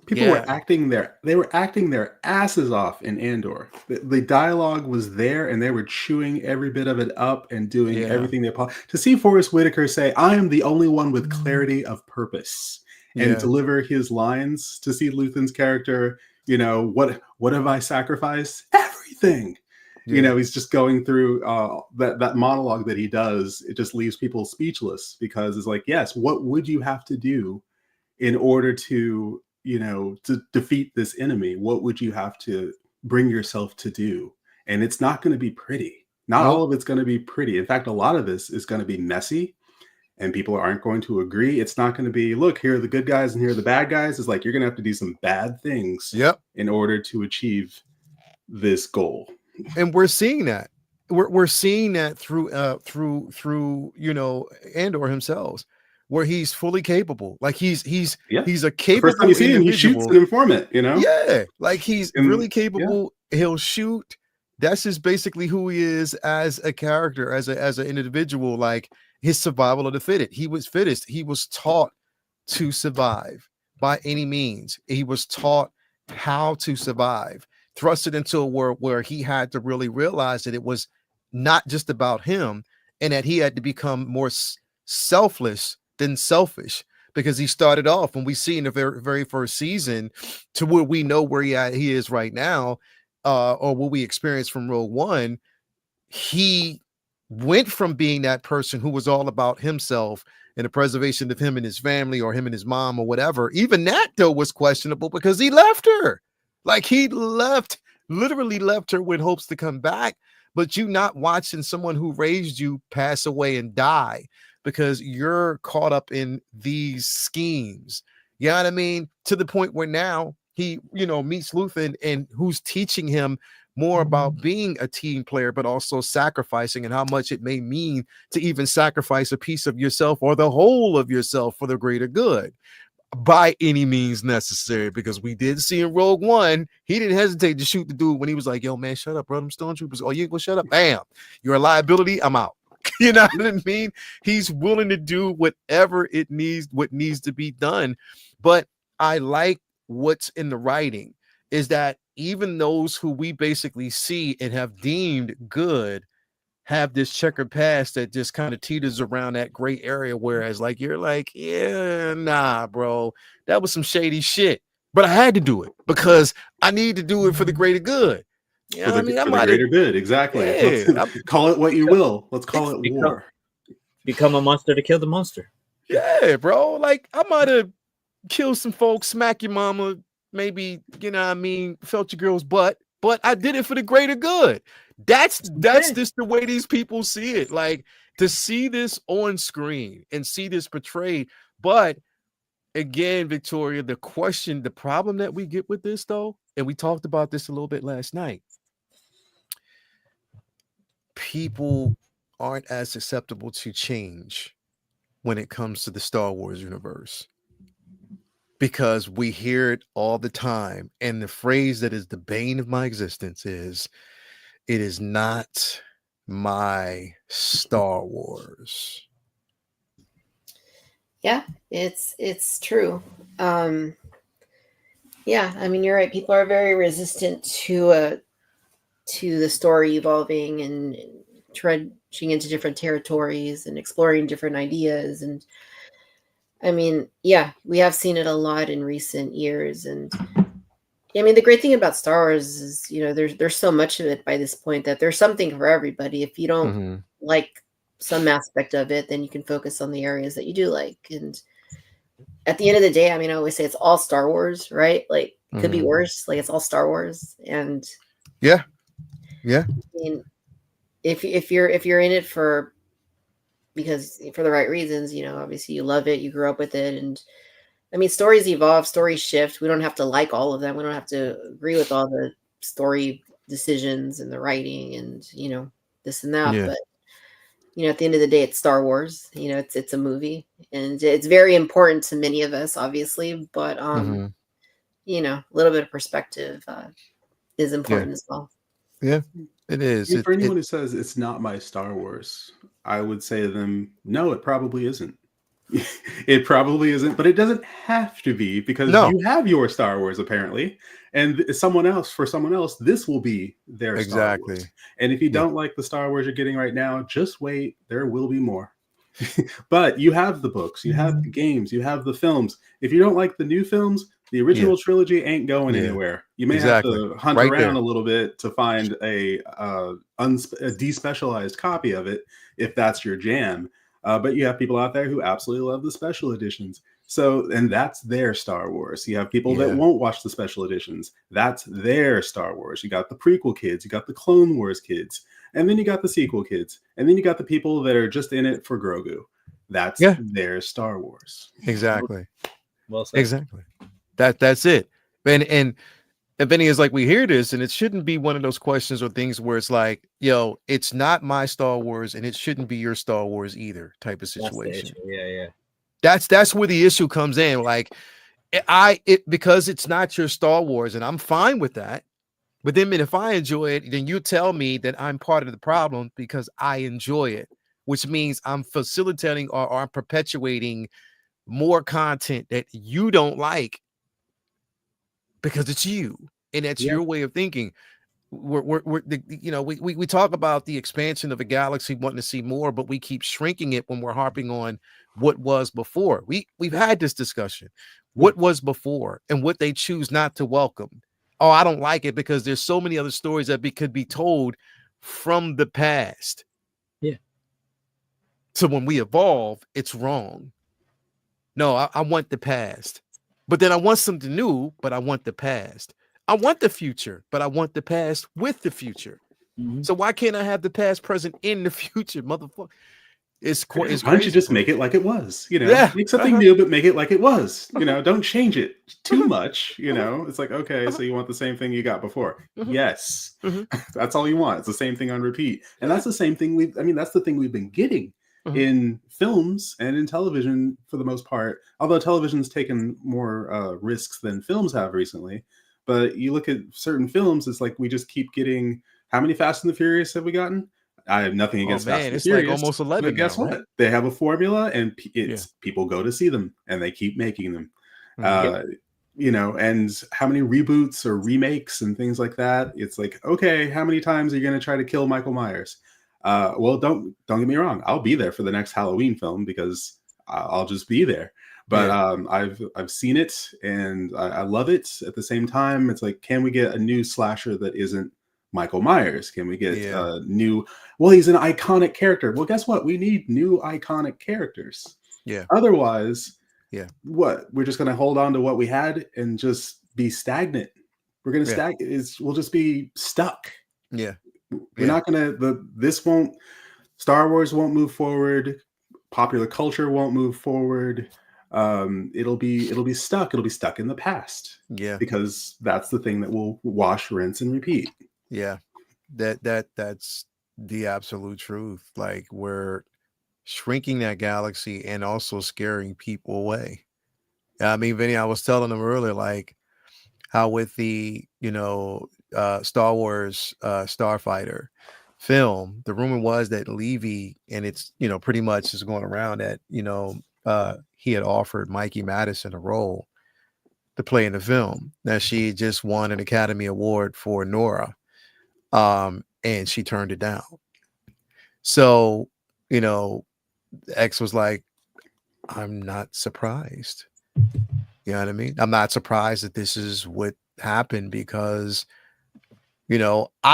People were acting their asses off in Andor. The dialogue was there, and they were chewing every bit of it up and doing everything they possibly. To see Forrest Whitaker say, "I am the only one with clarity of purpose," and deliver his lines, to see Luthen's character, what have I sacrificed? Everything. He's just going through that monologue that he does. It just leaves people speechless, because it's like, yes, what would you have to do in order to defeat this enemy? What would you have to bring yourself to do? And it's not going to be pretty. Not all of it's going to be pretty. In fact, a lot of this is going to be messy, and people aren't going to agree. It's not going to be, look, here are the good guys and here are the bad guys. It's like, you're going to have to do some bad things in order to achieve this goal. And we're seeing that. We're seeing that through Andor himself, where he's fully capable. Like, he's a capable First time you see him, he shoots an informant, Yeah, like, he's really capable. He'll shoot. That's just basically who he is as a character, as an individual. Like, his survival of the fittest. He was taught to survive by any means. He was taught how to survive, thrusted into a world where he had to really realize that it was not just about him, and that he had to become more selfless than selfish, because he started off, when we see in the very, very first season, to where we know where he is right now, or what we experienced from Rogue One. He went from being that person who was all about himself and the preservation of him and his family, or him and his mom, or whatever. Even that, though, was questionable, because he left her. Like, he literally left her with hopes to come back. But you not watching someone who raised you pass away and die because you're caught up in these schemes. You know what I mean? To the point where now he, meets Luthen, and who's teaching him more about being a team player, but also sacrificing and how much it may mean to even sacrifice a piece of yourself or the whole of yourself for the greater good by any means necessary. Because we did see in Rogue One, he didn't hesitate to shoot the dude when he was like, yo, man, shut up, bro. Them stormtroopers. Oh, you ain't gonna shut up? Bam. You're a liability. I'm out. You know what I mean? He's willing to do whatever what needs to be done. But I like what's in the writing is that even those who we basically see and have deemed good have this checkered past that just kind of teeters around that gray area. Whereas like, you're like, yeah, nah, bro, that was some shady shit, but I had to do it because I need to do it for the greater good. You know what I mean? For the greater good. Exactly. Yeah, call it what you will. Let's call it war. Become a monster to kill the monster. Yeah, bro. Like I might have killed some folks, smack your mama, maybe, you know what I mean, felt your girl's butt, but I did it for the greater good. That's just the way these people see it. Like to see this on screen and see this portrayed. But again, Victoria, the problem that we get with this though, and we talked about this a little bit last night, people aren't as susceptible to change when it comes to the Star Wars universe. Because we hear it all the time. And the phrase that is the bane of my existence is, it is not my Star Wars. Yeah, it's true. Yeah, I mean, you're right. People are very resistant to the story evolving and trudging into different territories and exploring different ideas. And I mean, yeah, we have seen it a lot in recent years. And I mean, the great thing about Star Wars is, you know, there's so much of it by this point that there's something for everybody. If you don't like some aspect of it, then you can focus on the areas that you do like. And at the end of the day, I mean, I always say it's all Star Wars, right? Like it could be worse. Like it's all Star Wars. And yeah. I mean, if you're in it for the right reasons, you know, obviously you love it, you grew up with it. And I mean, stories evolve, stories shift. We don't have to like all of them. We don't have to agree with all the story decisions and the writing and, you know, this and that. But, you know, at the end of the day, it's Star Wars. You know, it's a movie and it's very important to many of us, obviously. But, you know, a little bit of perspective is important as well. Yeah, it is. For anyone who says it's not my Star Wars, I would say to them, no, it probably isn't. It probably isn't, but it doesn't have to be because you have your Star Wars apparently, and for someone else, this will be their Star Wars. And if you don't like the Star Wars you're getting right now, just wait. There will be more. But you have the books, you have the games, you have the films. If you don't like the new films, the original trilogy ain't going anywhere. You may have to hunt around a little bit to find a despecialized copy of it if that's your jam. But you have people out there who absolutely love the special editions. So, and that's their Star Wars. You have people that won't watch the special editions. That's their Star Wars. You got the prequel kids, you got the Clone Wars kids, and then you got the sequel kids, and then you got the people that are just in it for Grogu. That's their Star Wars. Exactly. Well said. Exactly. That's it. And if any is like, we hear this, and it shouldn't be one of those questions or things where it's like, yo, it's not my Star Wars, and it shouldn't be your Star Wars either type of situation. Yeah. That's where the issue comes in. Like, because it's not your Star Wars, and I'm fine with that. But then if I enjoy it, then you tell me that I'm part of the problem because I enjoy it, which means I'm facilitating or I'm perpetuating more content that you don't like because it's you and that's your way of thinking. We talk about the expansion of a galaxy, wanting to see more, but we keep shrinking it when we're harping on what was before. We've had this discussion. What was before and what they choose not to welcome. Oh, I don't like it because there's so many other stories that could be told from the past. Yeah. So when we evolve, it's wrong. No, I want the past. But then I want something new, but I want the past. I want the future, but I want the past with the future. So why can't I have the past, present, in the future, motherfucker? It's Why don't you crazy just for make me. it like it was? Yeah. Make something new, but make it like it was. Don't change it too much. It's like, okay, so you want the same thing you got before? Yes, that's all you want. It's the same thing on repeat, and that's the same thing that's the thing we've been getting in films and in television for the most part. Although television's taken more risks than films have recently, but you look at certain films, it's like we just keep getting. How many Fast and the Furious have we gotten? I have nothing Oh against Fast man, and the it's like Furious, almost but 11 now, guess right? what? They have a formula, and Yeah. people go to see them, and they keep making them. Mhm. And how many reboots or remakes and things like that? It's like, okay, how many times are you going to try to kill Michael Myers? Well, don't get me wrong. I'll be there for the next Halloween film because I'll just be there. But I've seen it and I love it. At the same time, it's like, can we get a new slasher that isn't Michael Myers? Can we get a new? Well, he's an iconic character. Well, guess what? We need new iconic characters. Yeah. Otherwise, yeah, what? We're just going to hold on to what we had and just be stagnant. We're going to we'll just be stuck. Yeah. We're not going to. Star Wars won't move forward. Popular culture won't move forward. It'll be stuck. It'll be stuck in the past. Yeah. Because that's the thing that will wash, rinse, and repeat. Yeah. That's the absolute truth. Like, we're shrinking that galaxy and also scaring people away. I mean, Vinny, I was telling them earlier, like, how with the Star Wars Starfighter film, the rumor was that Levy, and it's pretty much is going around that he had offered Mikey Madison a role to play in the film. Now, she just won an Academy Award for Nora, and she turned it down. So X was like, I'm not surprised. You know what I mean? I'm not surprised that this is what happened because,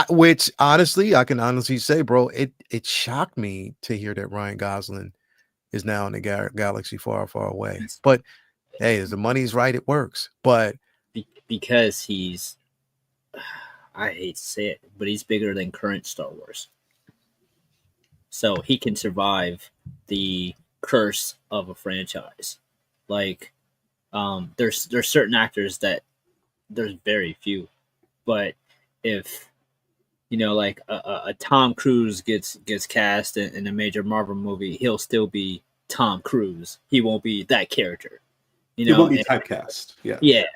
which honestly, I can honestly say, bro, it shocked me to hear that Ryan Gosling is now in the galaxy far, far away. But hey, as the money's right, it works. But because he's, I hate to say it, but he's bigger than current Star Wars. So he can survive the curse of a franchise. Like, there's certain actors that there's very few, but if like a Tom Cruise gets cast in a major Marvel movie, he'll still be Tom Cruise. He won't be that character. He won't be typecast. Yeah.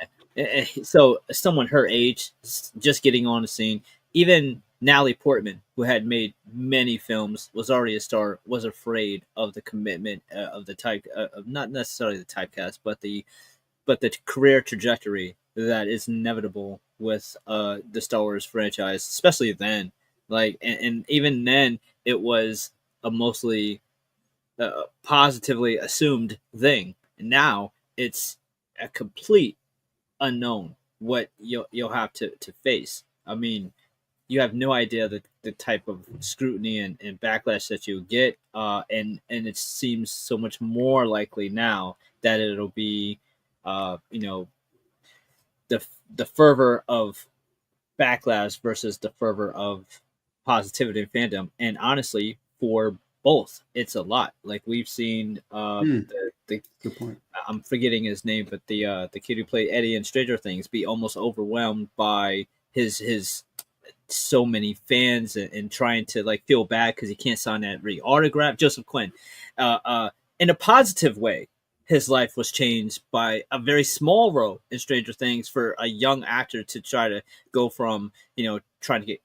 So someone her age, just getting on the scene, even Natalie Portman, who had made many films, was already a star, was afraid of the commitment of the type, of not necessarily the typecast, but the career trajectory that is inevitable with the Star Wars franchise, especially then. Like, and even then, it was a mostly positively assumed thing. And now it's a complete unknown what you'll have to face. I mean, you have no idea the type of scrutiny and backlash that you get, and it seems so much more likely now that it'll be, the fervor of backlash versus the fervor of positivity and fandom. And honestly, for both, it's a lot. Like, we've seen the good point. I'm forgetting his name, but the kid who played Eddie in Stranger Things be almost overwhelmed by his so many fans and trying to like feel bad because he can't sign that autograph. Joseph Quinn, in a positive way, his life was changed by a very small role in Stranger Things for a young actor to try to go from trying to get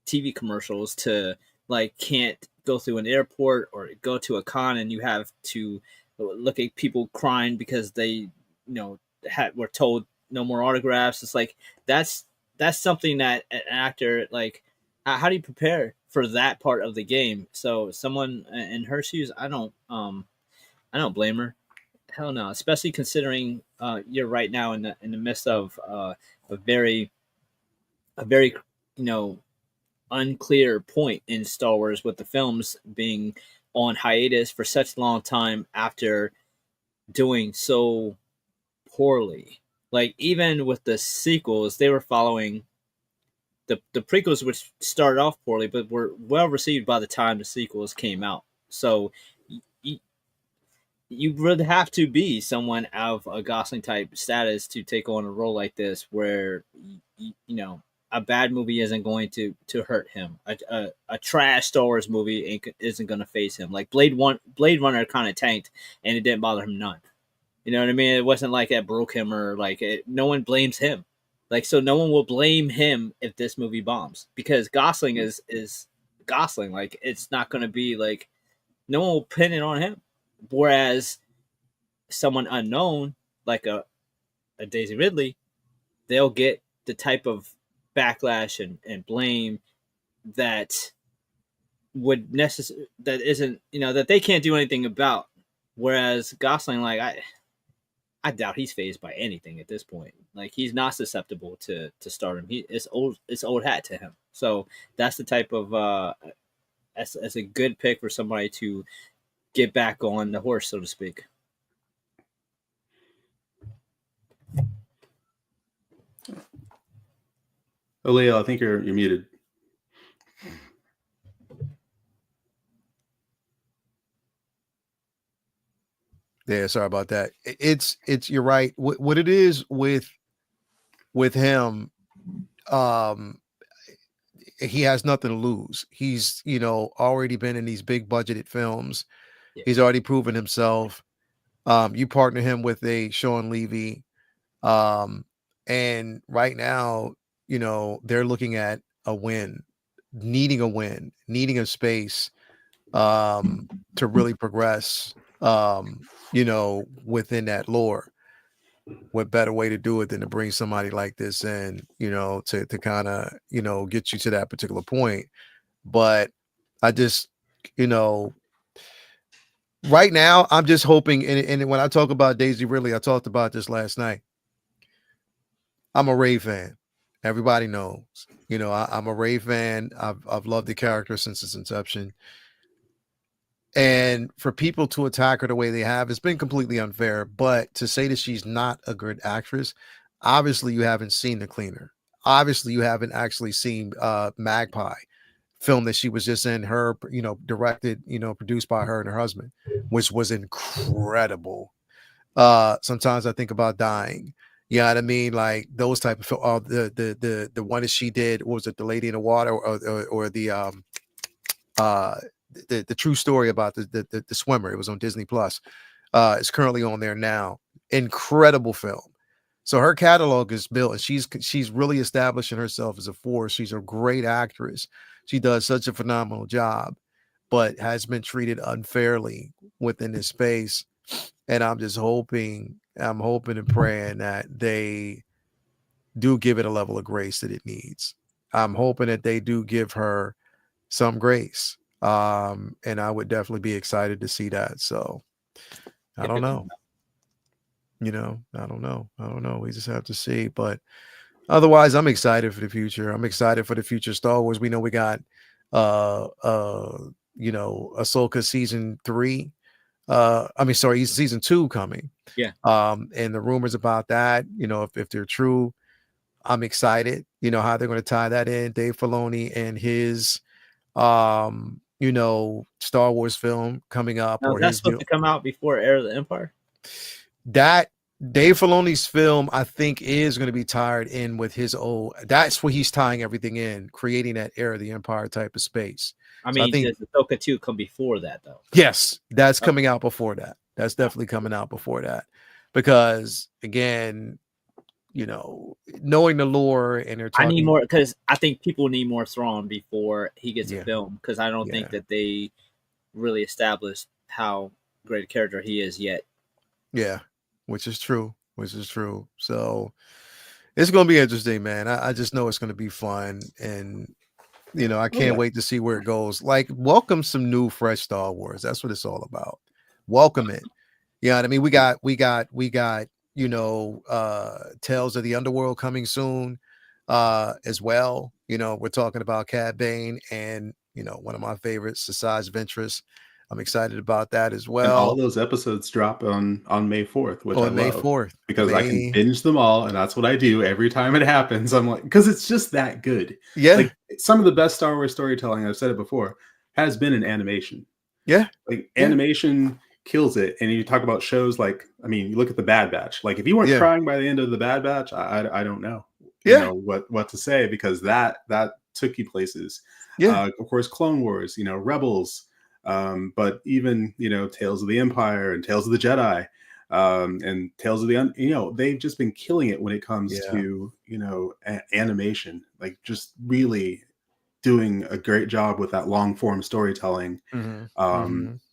TV commercials to like can't go through an airport or go to a con and you have to look at people crying because they were told no more autographs. It's like that's something that an actor, like, how do you prepare for that part of the game? So someone in her shoes, I don't blame her. Hell no, especially considering you're right now in the midst of a very unclear point in Star Wars, with the films being on hiatus for such a long time after doing so poorly. Like, even with the sequels, they were following the prequels, which started off poorly, but were well received by the time the sequels came out. So you would have to be someone of a Gosling type status to take on a role like this, where you know a bad movie isn't going to hurt him. A trash Star Wars movie isn't going to phase him. Like Blade Runner kind of tanked, and it didn't bother him none. You know what I mean? It wasn't like it broke him or like no one blames him. Like, so no one will blame him if this movie bombs, because Gosling is Gosling. Like, it's not going to be like, no one will pin it on him. Whereas someone unknown, like a Daisy Ridley, they'll get the type of backlash and blame that would that isn't, that they can't do anything about. Whereas Gosling, like, I doubt he's phased by anything at this point. Like, he's not susceptible to stardom. It's old hat to him. So that's the type of as a good pick for somebody to get back on the horse, so to speak. Oh, Leo, I think you're muted. Yeah, sorry about that. It's you're right. What it is with him, he has nothing to lose. He's, already been in these big budgeted films. Yeah. He's already proven himself. You partner him with a Sean Levy. And right now, they're looking at a win, needing a space to really progress, within that lore. What better way to do it than to bring somebody like this in, to kind of, get you to that particular point. But I just, right now, I'm just hoping, and when I talk about Daisy Ridley, I talked about this last night. I'm a Rey fan. Everybody knows, I'm a Rey fan. I've loved the character since its inception. And for people to attack her the way they have, it's been completely unfair. But to say that she's not a good actress, obviously you haven't seen The Cleaner. Obviously you haven't actually seen Magpie, film that she was just in, her, directed, produced by her and her husband, which was incredible. Sometimes I think about dying. You know what I mean? Like those type of the one that she did, what was it, The Lady in the Water, or the true story about the swimmer. It was on Disney Plus. It's currently on there now. Incredible film. So her catalog is built, and she's really establishing herself as a force. She's a great actress. She does such a phenomenal job, but has been treated unfairly within this space. And I'm hoping and praying that they do give it a level of grace that it needs. I'm hoping that they do give her some grace. And I would definitely be excited to see that. So I don't know. I don't know. We just have to see. But otherwise, I'm excited for the future. I'm excited for the future Star Wars. We know we got Ahsoka season 3. Season 2 coming. Yeah. And the rumors about that, if they're true, I'm excited. How they're going to tie that in. Dave Filoni and his Star Wars film coming up. Now, that's supposed to come out before Heir of the Empire? That Dave Filoni's film, I think, is going to be tied in with his old. That's where he's tying everything in, creating that Heir of the Empire type of space. I mean, does Ahsoka 2 come before that, though? Yes, that's coming out before that. That's definitely coming out before that. Because, again, knowing the lore, and they're talking, I need more, because I think people need more Thrawn before he gets a film, because I don't think that they really established how great a character he is yet. Yeah, which is true. So it's going to be interesting, man. I just know it's going to be fun, and I can't wait to see where it goes. Like, welcome some new, fresh Star Wars. That's what it's all about. Welcome it. You know what I mean? We got Tales of the Underworld coming soon, as well. We're talking about Cad Bane and, one of my favorites, Asajj Ventress. I'm excited about that as well. And all those episodes drop on May 4th, which I love. May 4th. Because I can binge them all, and that's what I do every time it happens. I'm like, because it's just that good. Yeah. Like, some of the best Star Wars storytelling, I've said it before, has been in animation. Yeah. Like, animation, kills it. And you talk about shows like, I mean, you look at the Bad Batch. Like if you weren't crying by the end of the Bad Batch, I don't know, you know what to say, because that took you places. Of course, Clone Wars, you know, Rebels, but even, you know, Tales of the Empire and Tales of the Jedi, and Tales of the you know, they've just been killing it when it comes to, you know, animation, like just really doing a great job with that long form storytelling.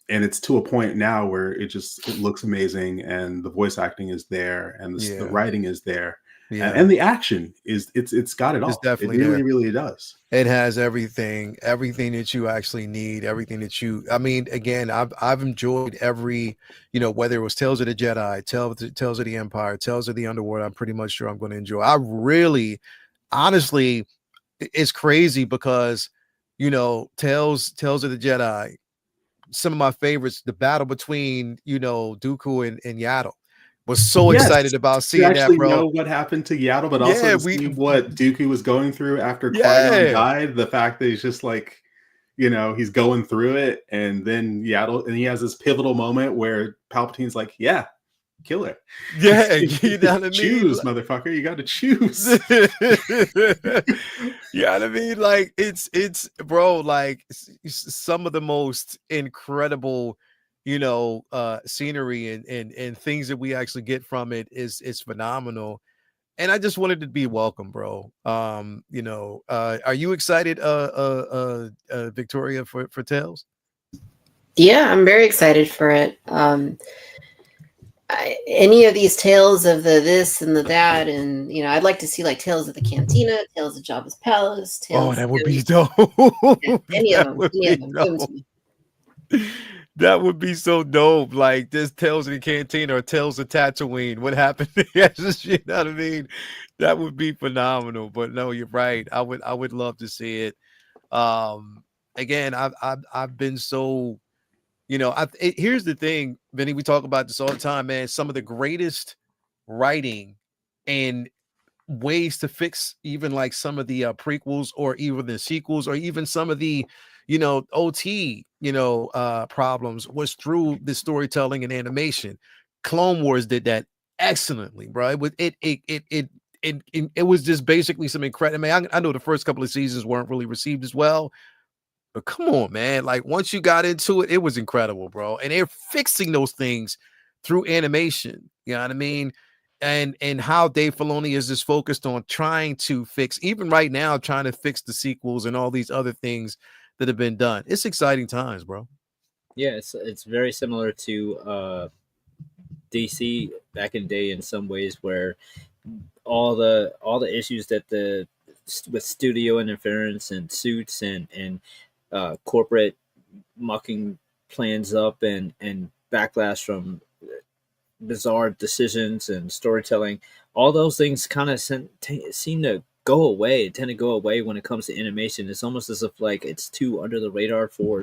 And it's to a point now where it looks amazing, and the voice acting is there, and the writing is there, and the action is it's got it all. It's definitely it really there. really does. It has everything that you actually need, everything that you, I mean, again, I've enjoyed every, you know, whether it was Tales of the Jedi, Tales of the Empire, Tales of the Underworld, I'm pretty much sure I'm going to enjoy. I really, honestly, it's crazy because, you know, Tales of the Jedi, some of my favorites, the battle between, you know, Dooku and Yaddle, was so excited about to seeing actually that, bro. know what happened to Yaddle, but also to see what Dooku was going through after Qui-Gon died. The fact that he's just like, you know, he's going through it, and then Yaddle, and he has this pivotal moment where Palpatine's like, yeah, kill her. Yeah, you know what I mean? Choose, motherfucker. You got to choose. You know what I mean? Like it's bro, like some of the most incredible, you know, scenery and things that we actually get from it is phenomenal. And I just wanted to be welcome, bro. You know, are you excited, Victoria, for Tales? Yeah, I'm very excited for it. Any of these tales of the this and the that, and you know, I'd like to see like Tales of the Cantina, Tales of Jabba's Palace, Tales. Oh, that would be dope. Any of them, give them to me. That would be so dope. Like this Tales of the Cantina or Tales of Tatooine. What happened? You know what I mean? That would be phenomenal. But no, you're right. I would love to see it. Again, I've been so, you know, here's the thing, Vinny, we talk about this all the time, man. Some of the greatest writing and ways to fix even like some of the prequels or even the sequels or even some of the, you know, OT, you know, problems was through the storytelling and animation. Clone Wars did that excellently, bro. It was just basically some incredible. I mean, I know the first couple of seasons weren't really received as well, but come on, man. Like once you got into it, it was incredible, bro. And they're fixing those things through animation. You know what I mean? And how Dave Filoni is just focused on trying to fix, even right now, trying to fix the sequels and all these other things that have been done. It's exciting times, bro. Yeah, it's very similar to DC back in the day in some ways, where all the issues that with studio interference and suits and corporate mucking plans up and backlash from bizarre decisions and storytelling, all those things kind of seem to go away, tend to go away when it comes to animation. It's almost as if like it's too under the radar for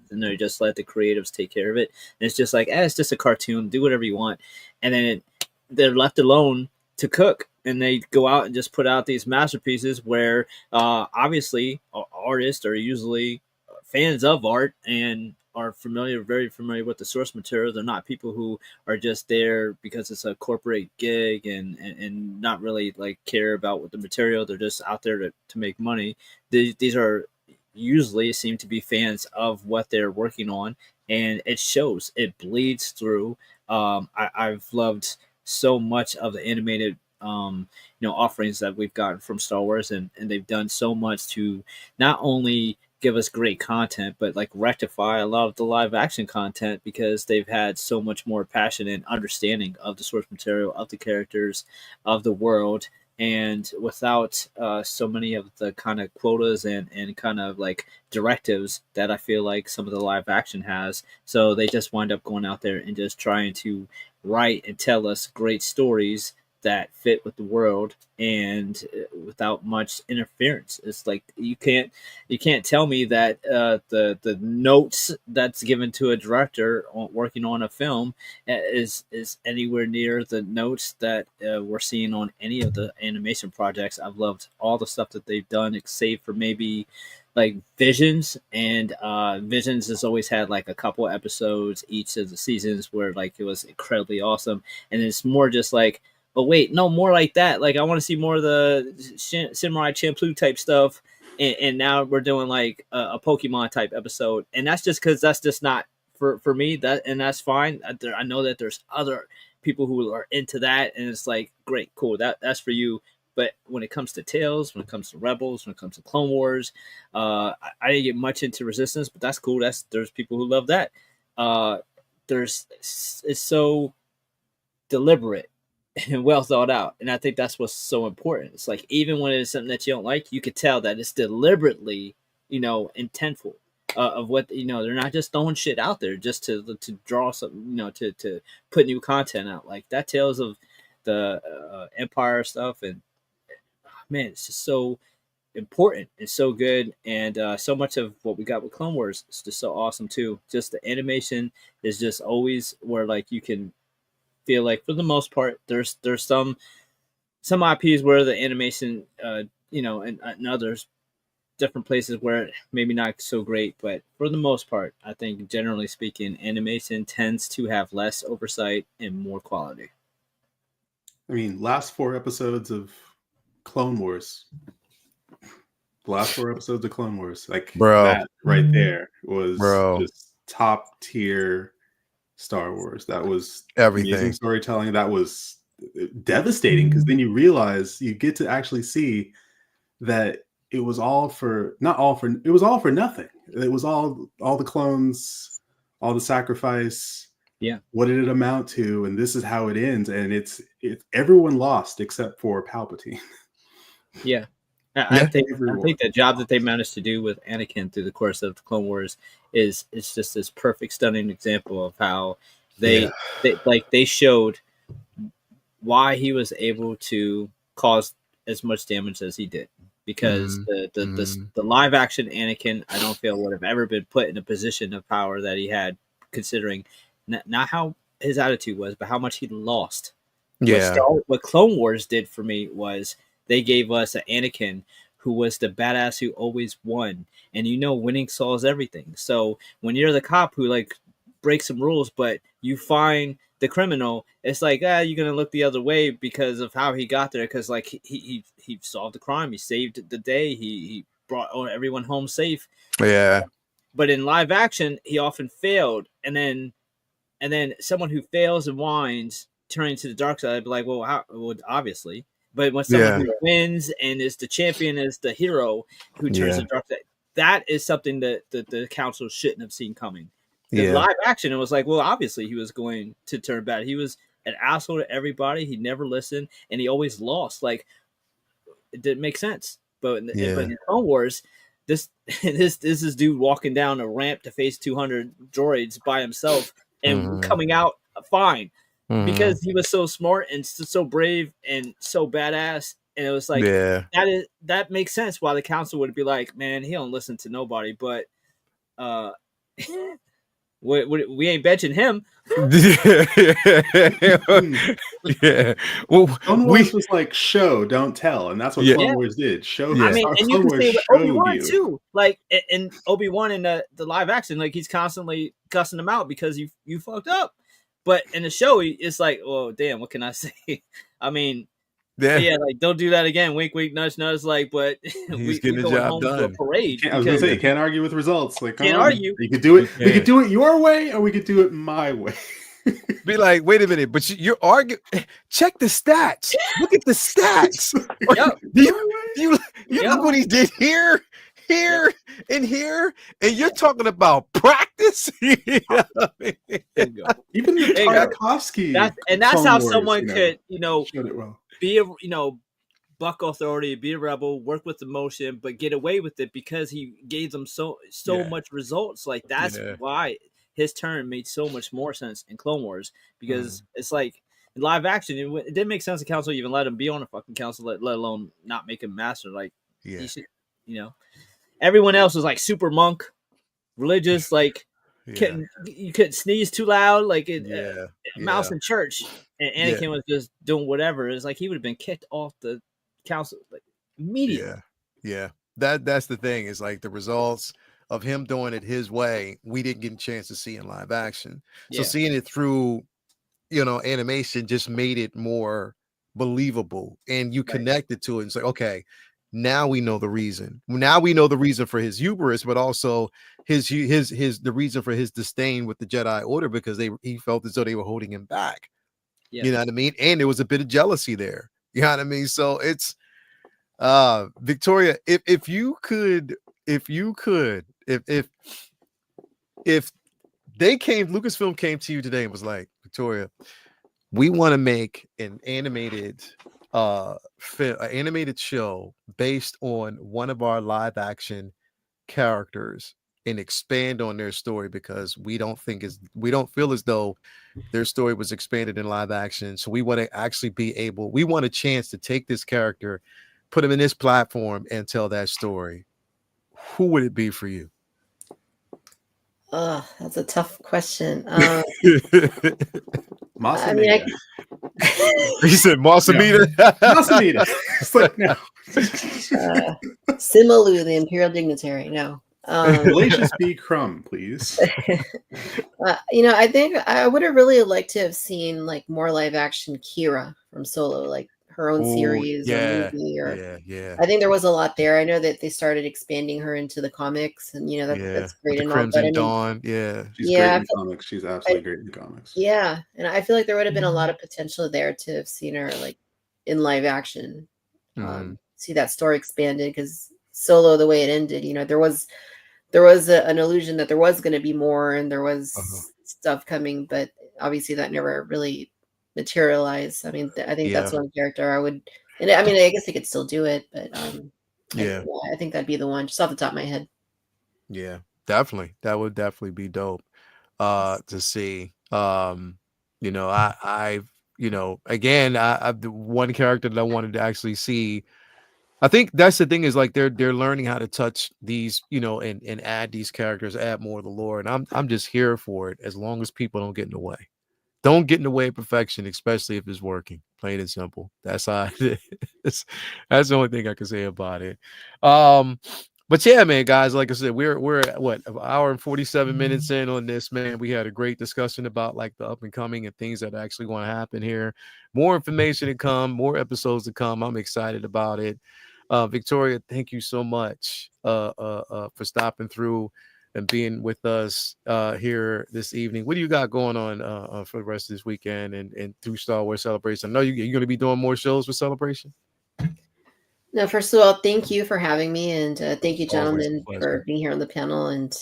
and they just let the creatives take care of it. And it's just like, it's just a cartoon, do whatever you want. And then they're left alone to cook, and they go out and just put out these masterpieces where obviously artists are usually fans of art and are very familiar with the source material. They're not people who are just there because it's a corporate gig and not really like care about what the material. They're just out there to make money. These are usually seem to be fans of what they're working on, and it shows. It bleeds through. I've loved so much of the animated offerings that we've gotten from Star Wars, and they've done so much to not only give us great content, but like rectify a lot of the live action content, because they've had so much more passion and understanding of the source material, of the characters, of the world. And without so many of the kind of quotas and kind of like directives that I feel like some of the live action has. So they just wind up going out there and just trying to write and tell us great stories that fit with the world, and without much interference. It's like you can't tell me that the notes that's given to a director working on a film is anywhere near the notes that we're seeing on any of the animation projects. I've loved all the stuff that they've done, save for maybe like Visions, and Visions has always had like a couple episodes each of the seasons where like it was incredibly awesome, and it's more just like, but wait, no, more like that. Like I want to see more of the Samurai Champloo type stuff, and now we're doing like a Pokemon type episode, and that's just because that's just not for me. And that's fine. I know that there's other people who are into that, and it's like great, cool. That's for you. But when it comes to Tales, when it comes to Rebels, when it comes to Clone Wars, I didn't get much into Resistance, but that's cool. There's people who love that. It's so deliberate and well thought out, and I think that's what's so important. It's like even when it's something that you don't like, you could tell that it's deliberately, intentful. Of what they're not just throwing shit out there just to draw some, to put new content out. Like that Tales of the Empire stuff, and man, it's just so important and so good, and so much of what we got with Clone Wars is just so awesome too. Just the animation is just always where like you can feel like for the most part there's some IPs where the animation and others different places where maybe not so great, but for the most part I think generally speaking animation tends to have less oversight and more quality. I mean, last 4 episodes of Clone Wars. Like that right there was just top tier Star Wars. That was everything. Amazing storytelling. That was devastating because then you realize you get to actually see that it was all for nothing. It was all the clones, all the sacrifice. Yeah. What did it amount to? And this is how it ends. And it's everyone lost except for Palpatine. Yeah. I think the job that they managed to do with Anakin through the course of the Clone Wars is just this perfect, stunning example of how they showed why he was able to cause as much damage as he did. Because the live action Anakin, I don't feel would have ever been put in a position of power that he had, considering not how his attitude was, but how much he lost. Yeah. What Clone Wars did for me was they gave us an Anakin who was the badass who always won. And winning solves everything. So when you're the cop who like breaks some rules, but you find the criminal, it's like, you're going to look the other way because of how he got there. Because like he solved the crime. He saved the day. He brought everyone home safe. Yeah. But in live action, he often failed. And then someone who fails and whines turning to the dark side, I'd be like, well, obviously. But when someone who wins and is the champion, is the hero who turns to the dark side, that is something that the council shouldn't have seen coming. The live action, it was like, well, obviously he was going to turn bad. He was an asshole to everybody. He never listened, and he always lost. Like, it didn't make sense. But in the Clone Wars, this is dude walking down a ramp to face 200 droids by himself and coming out fine because he was so smart and so brave and so badass. And it was like that makes sense why the council would be like, man, he don't listen to nobody, but we ain't benching him. Yeah. Well, Clone Wars was like show, don't tell, and that's what Clone Wars did. Show. I mean, and you can say Obi-Wan too. Like in Obi-Wan in the live action, like he's constantly cussing him out because you fucked up. But in the show, it's like, oh damn, what can I say? I mean, like don't do that again. Wink, wink, nudge, nudge. Like, but he's getting the job done. To a parade. I was gonna say you can't argue with results. Like, can't argue. You could do it. We could do it your way, or we could do it my way. Be like, wait a minute, but you're arguing. Check the stats. Look at the stats. You look what he did here, and here, and you're talking about practice. Even the Tarkovsky, that's how someone could, showed it well. Be a, buck authority, be a rebel, work with emotion, but get away with it because he gave them so much results. Like that's why his turn made so much more sense in Clone Wars, because it's like in live action, it didn't make sense the council even let him be on a fucking council, let alone not make him master. Like, he should, everyone else was like super monk, religious, like you couldn't sneeze too loud, like a mouse in church, and Anakin was just doing whatever. It's like he would have been kicked off the council like immediately. that's the thing, is like the results of him doing it his way, we didn't get a chance to see in live action. So seeing it through, animation just made it more believable, and you connected to it. It's like, okay, now we know the reason. Now we know the reason for his hubris, but also the reason for his disdain with the Jedi Order, because he felt as though they were holding him back. You know what I mean? And there was a bit of jealousy there. You know what I mean? So it's Victoria, if Lucasfilm came to you today and was like, Victoria, we want to make an animated show based on one of our live action characters and expand on their story, because we don't feel as though their story was expanded in live action. So we want to actually we want a chance to take this character, put him in this platform, and tell that story. Who would it be for you? That's a tough question. Masamita. He said Masamita. Masamita. It's like, no. Simalu, the Imperial Dignitary. No. Delicious B. Crumb, please. I think I would have really liked to have seen like more live action Kira from Solo, like her own series or movie. I think there was a lot there. I know that they started expanding her into the comics, and that's great and all. But Dawn, she's great in the comics. She's absolutely great in the comics. Yeah, and I feel like there would have been a lot of potential there to have seen her like in live action, see that story expanded, because Solo, the way it ended, there was an illusion that there was going to be more, and there was stuff coming, but obviously that never really materialized. I mean, I think that's one character I would, and I mean, I guess they could still do it, but I think that'd be the one just off the top of my head. Yeah, definitely. That would definitely be dope to see. Again, the one character that I wanted to actually see, I think that's the thing, is like they're learning how to touch these, and add these characters, add more of the lore, and I'm just here for it, as long as people don't get in the way. Don't get in the way of perfection, especially if it's working. Plain and simple. That's how it is. That's the only thing I can say about it. But yeah, man, guys, like I said, we're at what, an hour and 47 minutes in on this, man. We had a great discussion about like the up and coming and things that are actually going to happen here. More information to come, more episodes to come. I'm excited about it. Victoria, thank you so much for stopping through and being with us here this evening. What do you got going on for the rest of this weekend and through Star Wars Celebration? I know you're going to be doing more shows with Celebration. No, first of all, thank you for having me, and thank you, gentlemen, for being here on the panel and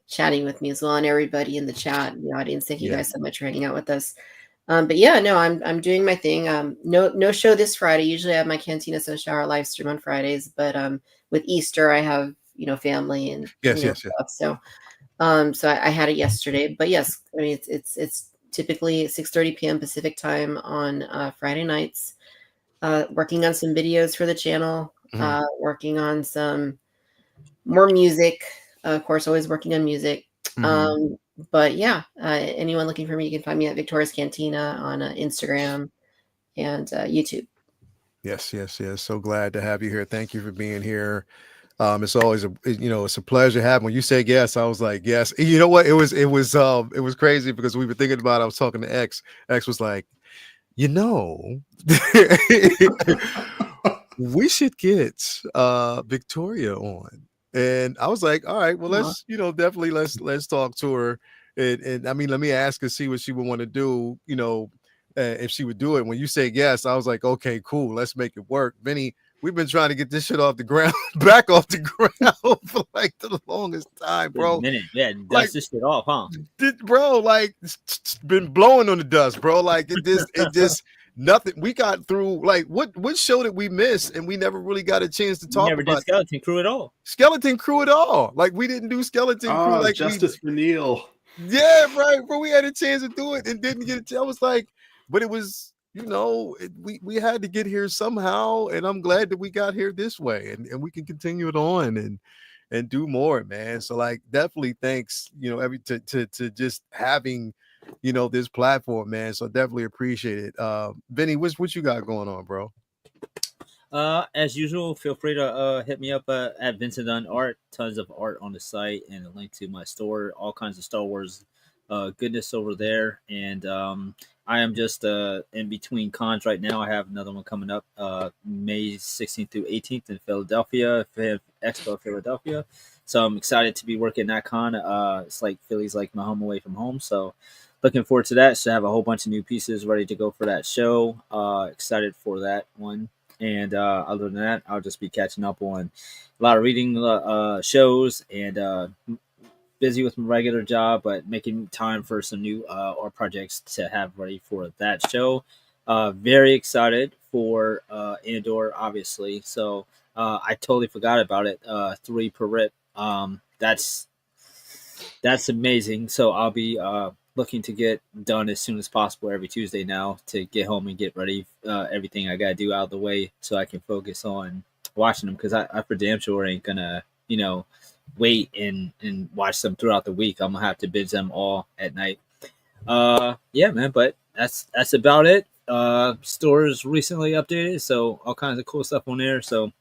chatting with me as well, and everybody in the chat, the audience. Thank you guys so much for hanging out with us. But yeah, no, I'm doing my thing. No show this Friday. Usually I have my Cantina Social Hour live stream on Fridays, but with Easter I have family and stuff. So so I had it yesterday. But yes, I mean it's typically 6:30 p.m. Pacific time on Friday nights. Working on some videos for the channel, working on some more music. Of course, always working on music. But yeah, anyone looking for me, you can find me at Victoria's Cantina on Instagram and YouTube. Yes. So glad to have you here. Thank you for being here. It's always it's a pleasure having. When you said yes, I was like, yes. You know what? It was crazy, because we were thinking about it. I was talking to X. X was like, we should get Victoria on. And I was like, all right, well, let's definitely let's talk to her. And I mean, let me ask her, see what she would want to do, if she would do it. When you say yes, I was like, okay, cool, let's make it work. Vinny, we've been trying to get this shit off the ground, back off the ground for like the longest time, bro. Dust this shit off, huh? Bro, like, it's been blowing on the dust, bro. Like it just nothing. We got through, like, what show did we miss? And we never really got a chance to talk about Skeleton Crew at all. Skeleton Crew at all. Like, we didn't do Skeleton Crew. Like, Justice for Neil. Yeah, right, bro. We had a chance to do it and didn't get it. I was like, but it was, we had to get here somehow, and I'm glad that we got here this way, and we can continue it on and do more, man. So like, definitely thanks, to just having, this platform, man. So definitely appreciate it. Vinny, what you got going on, bro? As usual, feel free to hit me up at Vincent Dunn Art. Tons of art on the site and a link to my store. All kinds of Star Wars goodness over there. And I am just in between cons right now. I have another one coming up May 16th through 18th in Philadelphia, Expo Philadelphia. So I'm excited to be working that con. It's like Philly's like my home away from home. So looking forward to that. So I have a whole bunch of new pieces ready to go for that show. Excited for that one. And other than that, I'll just be catching up on a lot of reading shows and busy with my regular job, but making time for some new art projects to have ready for that show. Very excited for Andor, obviously. So I totally forgot about it. 3 per rip. That's amazing. So I'll be looking to get done as soon as possible every Tuesday now to get home and get ready everything I gotta do out of the way so I can focus on watching them, because I for damn sure ain't gonna wait and watch them throughout the week. I'm gonna have to binge them all at night. Yeah, man, but that's about it. Stores recently updated, so all kinds of cool stuff on there. So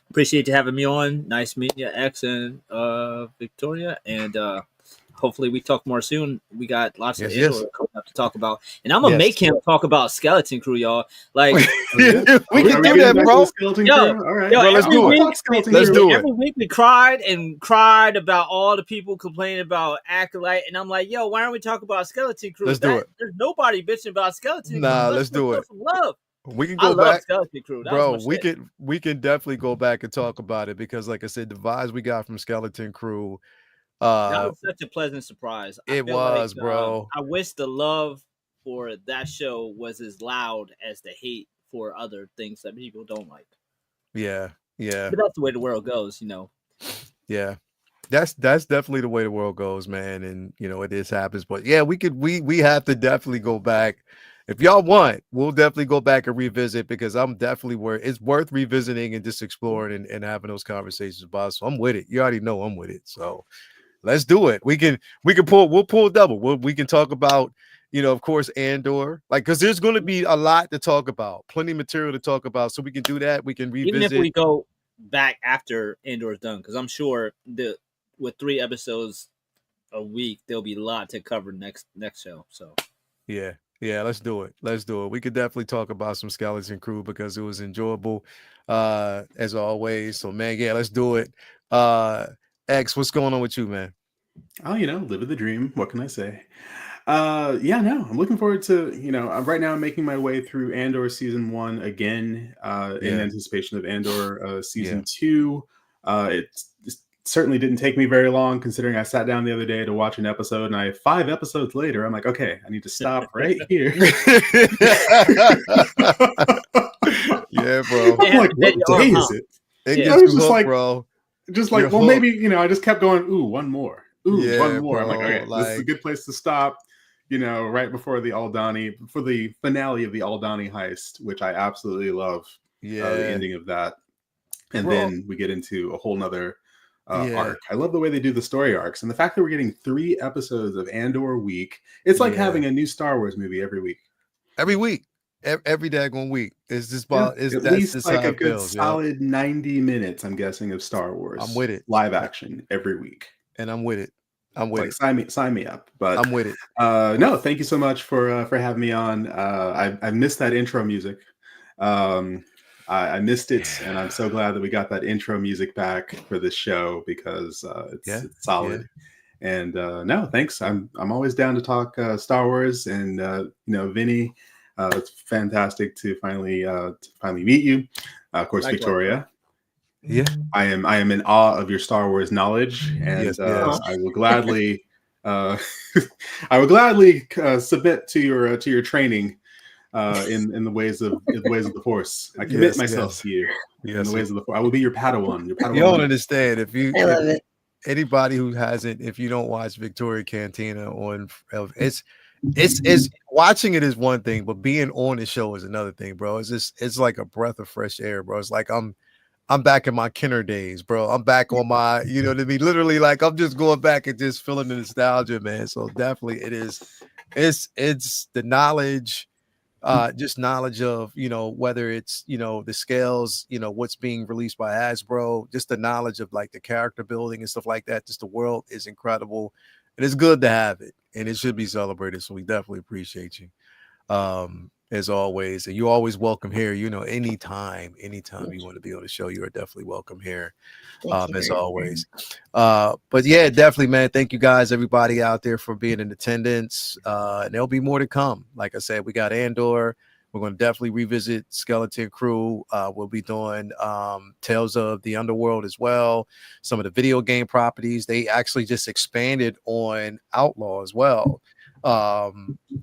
appreciate you having me on. Nice meeting you, X and Victoria, and hopefully we talk more soon. We got lots of Andor coming up to talk about, and I'm gonna make him talk about Skeleton Crew, y'all. Like we can do that, bro. All right, bro, let's do it. Let's do it. Every week we cried about all the people complaining about Acolyte, and I'm like, yo, why don't we talk about Skeleton Crew? Let's do it. There's nobody bitching about Skeleton Crew. Nah, let's do it. Some love. We can go back, Skeleton Crew. bro. We can definitely go back and talk about it, because, like I said, the vibes we got from Skeleton Crew. That was such a pleasant surprise. It was, bro. I wish the love for that show was as loud as the hate for other things that people don't like. Yeah. But that's the way the world goes, Yeah. That's definitely the way the world goes, man. And it is happens. But yeah, we have to definitely go back. If y'all want, we'll definitely go back and revisit, because I'm definitely it's worth revisiting and just exploring and having those conversations about. So I'm with it. You already know I'm with it. So let's do it. We'll pull double. We can talk about, of course, Andor, because there's going to be a lot to talk about, plenty of material to talk about. So we can do that. We can revisit. Even if we go back after Andor is done, because I'm sure with 3 episodes a week, there'll be a lot to cover next show. So yeah, let's do it. We could definitely talk about some Skeleton Crew, because it was enjoyable as always. So man, yeah, let's do it. X, what's going on with you, man? Oh, living the dream. What can I say? I'm looking forward to, right now I'm making my way through Andor season 1 again, in anticipation of Andor season 2. It certainly didn't take me very long, considering I sat down the other day to watch an episode, and 5 episodes later, I'm like, okay, I need to stop right here. Yeah, bro. I'm like, what day is it? It gets was just hooked, like, bro. Just like, well, maybe, I just kept going, ooh, one more. Ooh, one more. Bro, I'm like, okay, this is a good place to stop, right before the Aldhani, for the finale of the Aldhani heist, which I absolutely love. The ending of that. And then we get into a whole nother arc. I love the way they do the story arcs, and the fact that we're getting 3 episodes of Andor a week. It's like having a new Star Wars movie every week. Every daggone week. It's just about at least like a good solid 90 minutes, I'm guessing, of Star Wars. I'm with it. Live action every week. And I'm with it. Sign me up. But I'm with it. No, thank you so much for having me on. I missed that intro music. I missed it, and I'm so glad that we got that intro music back for this show, because it's solid. Yeah. And no, thanks. I'm always down to talk Star Wars, and Vinny. It's fantastic to finally meet you. Of course, likewise. Victoria. Yeah, I am in awe of your Star Wars knowledge, and I will gladly, submit to your training in the ways of the Force. I commit myself to you in the ways of the Force. I will be your Padawan. You don't understand I love it. Anybody who hasn't, if you don't watch Victoria Cantina on, it's watching it is one thing, but being on the show is another thing, bro. It's like a breath of fresh air, bro. It's like I'm back in my Kenner days, bro. I'm back on my, you know what I mean? Literally, like, I'm just going back and just feeling the nostalgia, man. So definitely it is. It's the knowledge just knowledge of, you know, whether it's, you know, the scales, you know, what's being released by Hasbro, just the knowledge of like the character building and stuff like that. Just the world is incredible. And it's good to have it, and it should be celebrated. So we definitely appreciate you. As always, and you're always welcome here. You know, anytime you want to be on the show, you are definitely welcome here. As always. But yeah, definitely, man. Thank you guys, everybody out there, for being in attendance. And there'll be more to come. Like I said, we got Andor. We're going to definitely revisit Skeleton Crew. We'll be doing Tales of the Underworld as well. Some of the video game properties. They actually just expanded on Outlaw as well.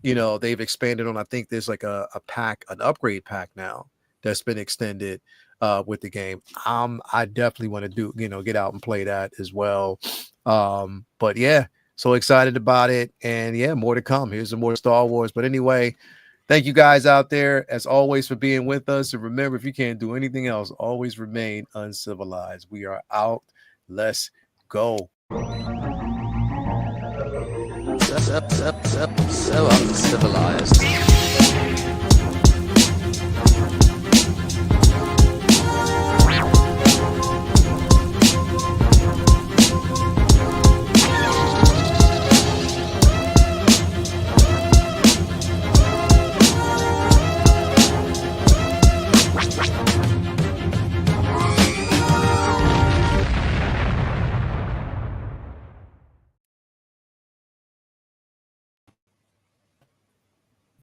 You know, they've expanded on, I think there's like a pack, an upgrade pack now that's been extended with the game. I definitely want to do, you know, get out and play that as well. But yeah, so excited about it. And yeah, more to come. Here's some more Star Wars. But anyway, thank you guys out there as always for being with us. And remember, if you can't do anything else, always remain uncivilized. We are out. Let's go. So uncivilized.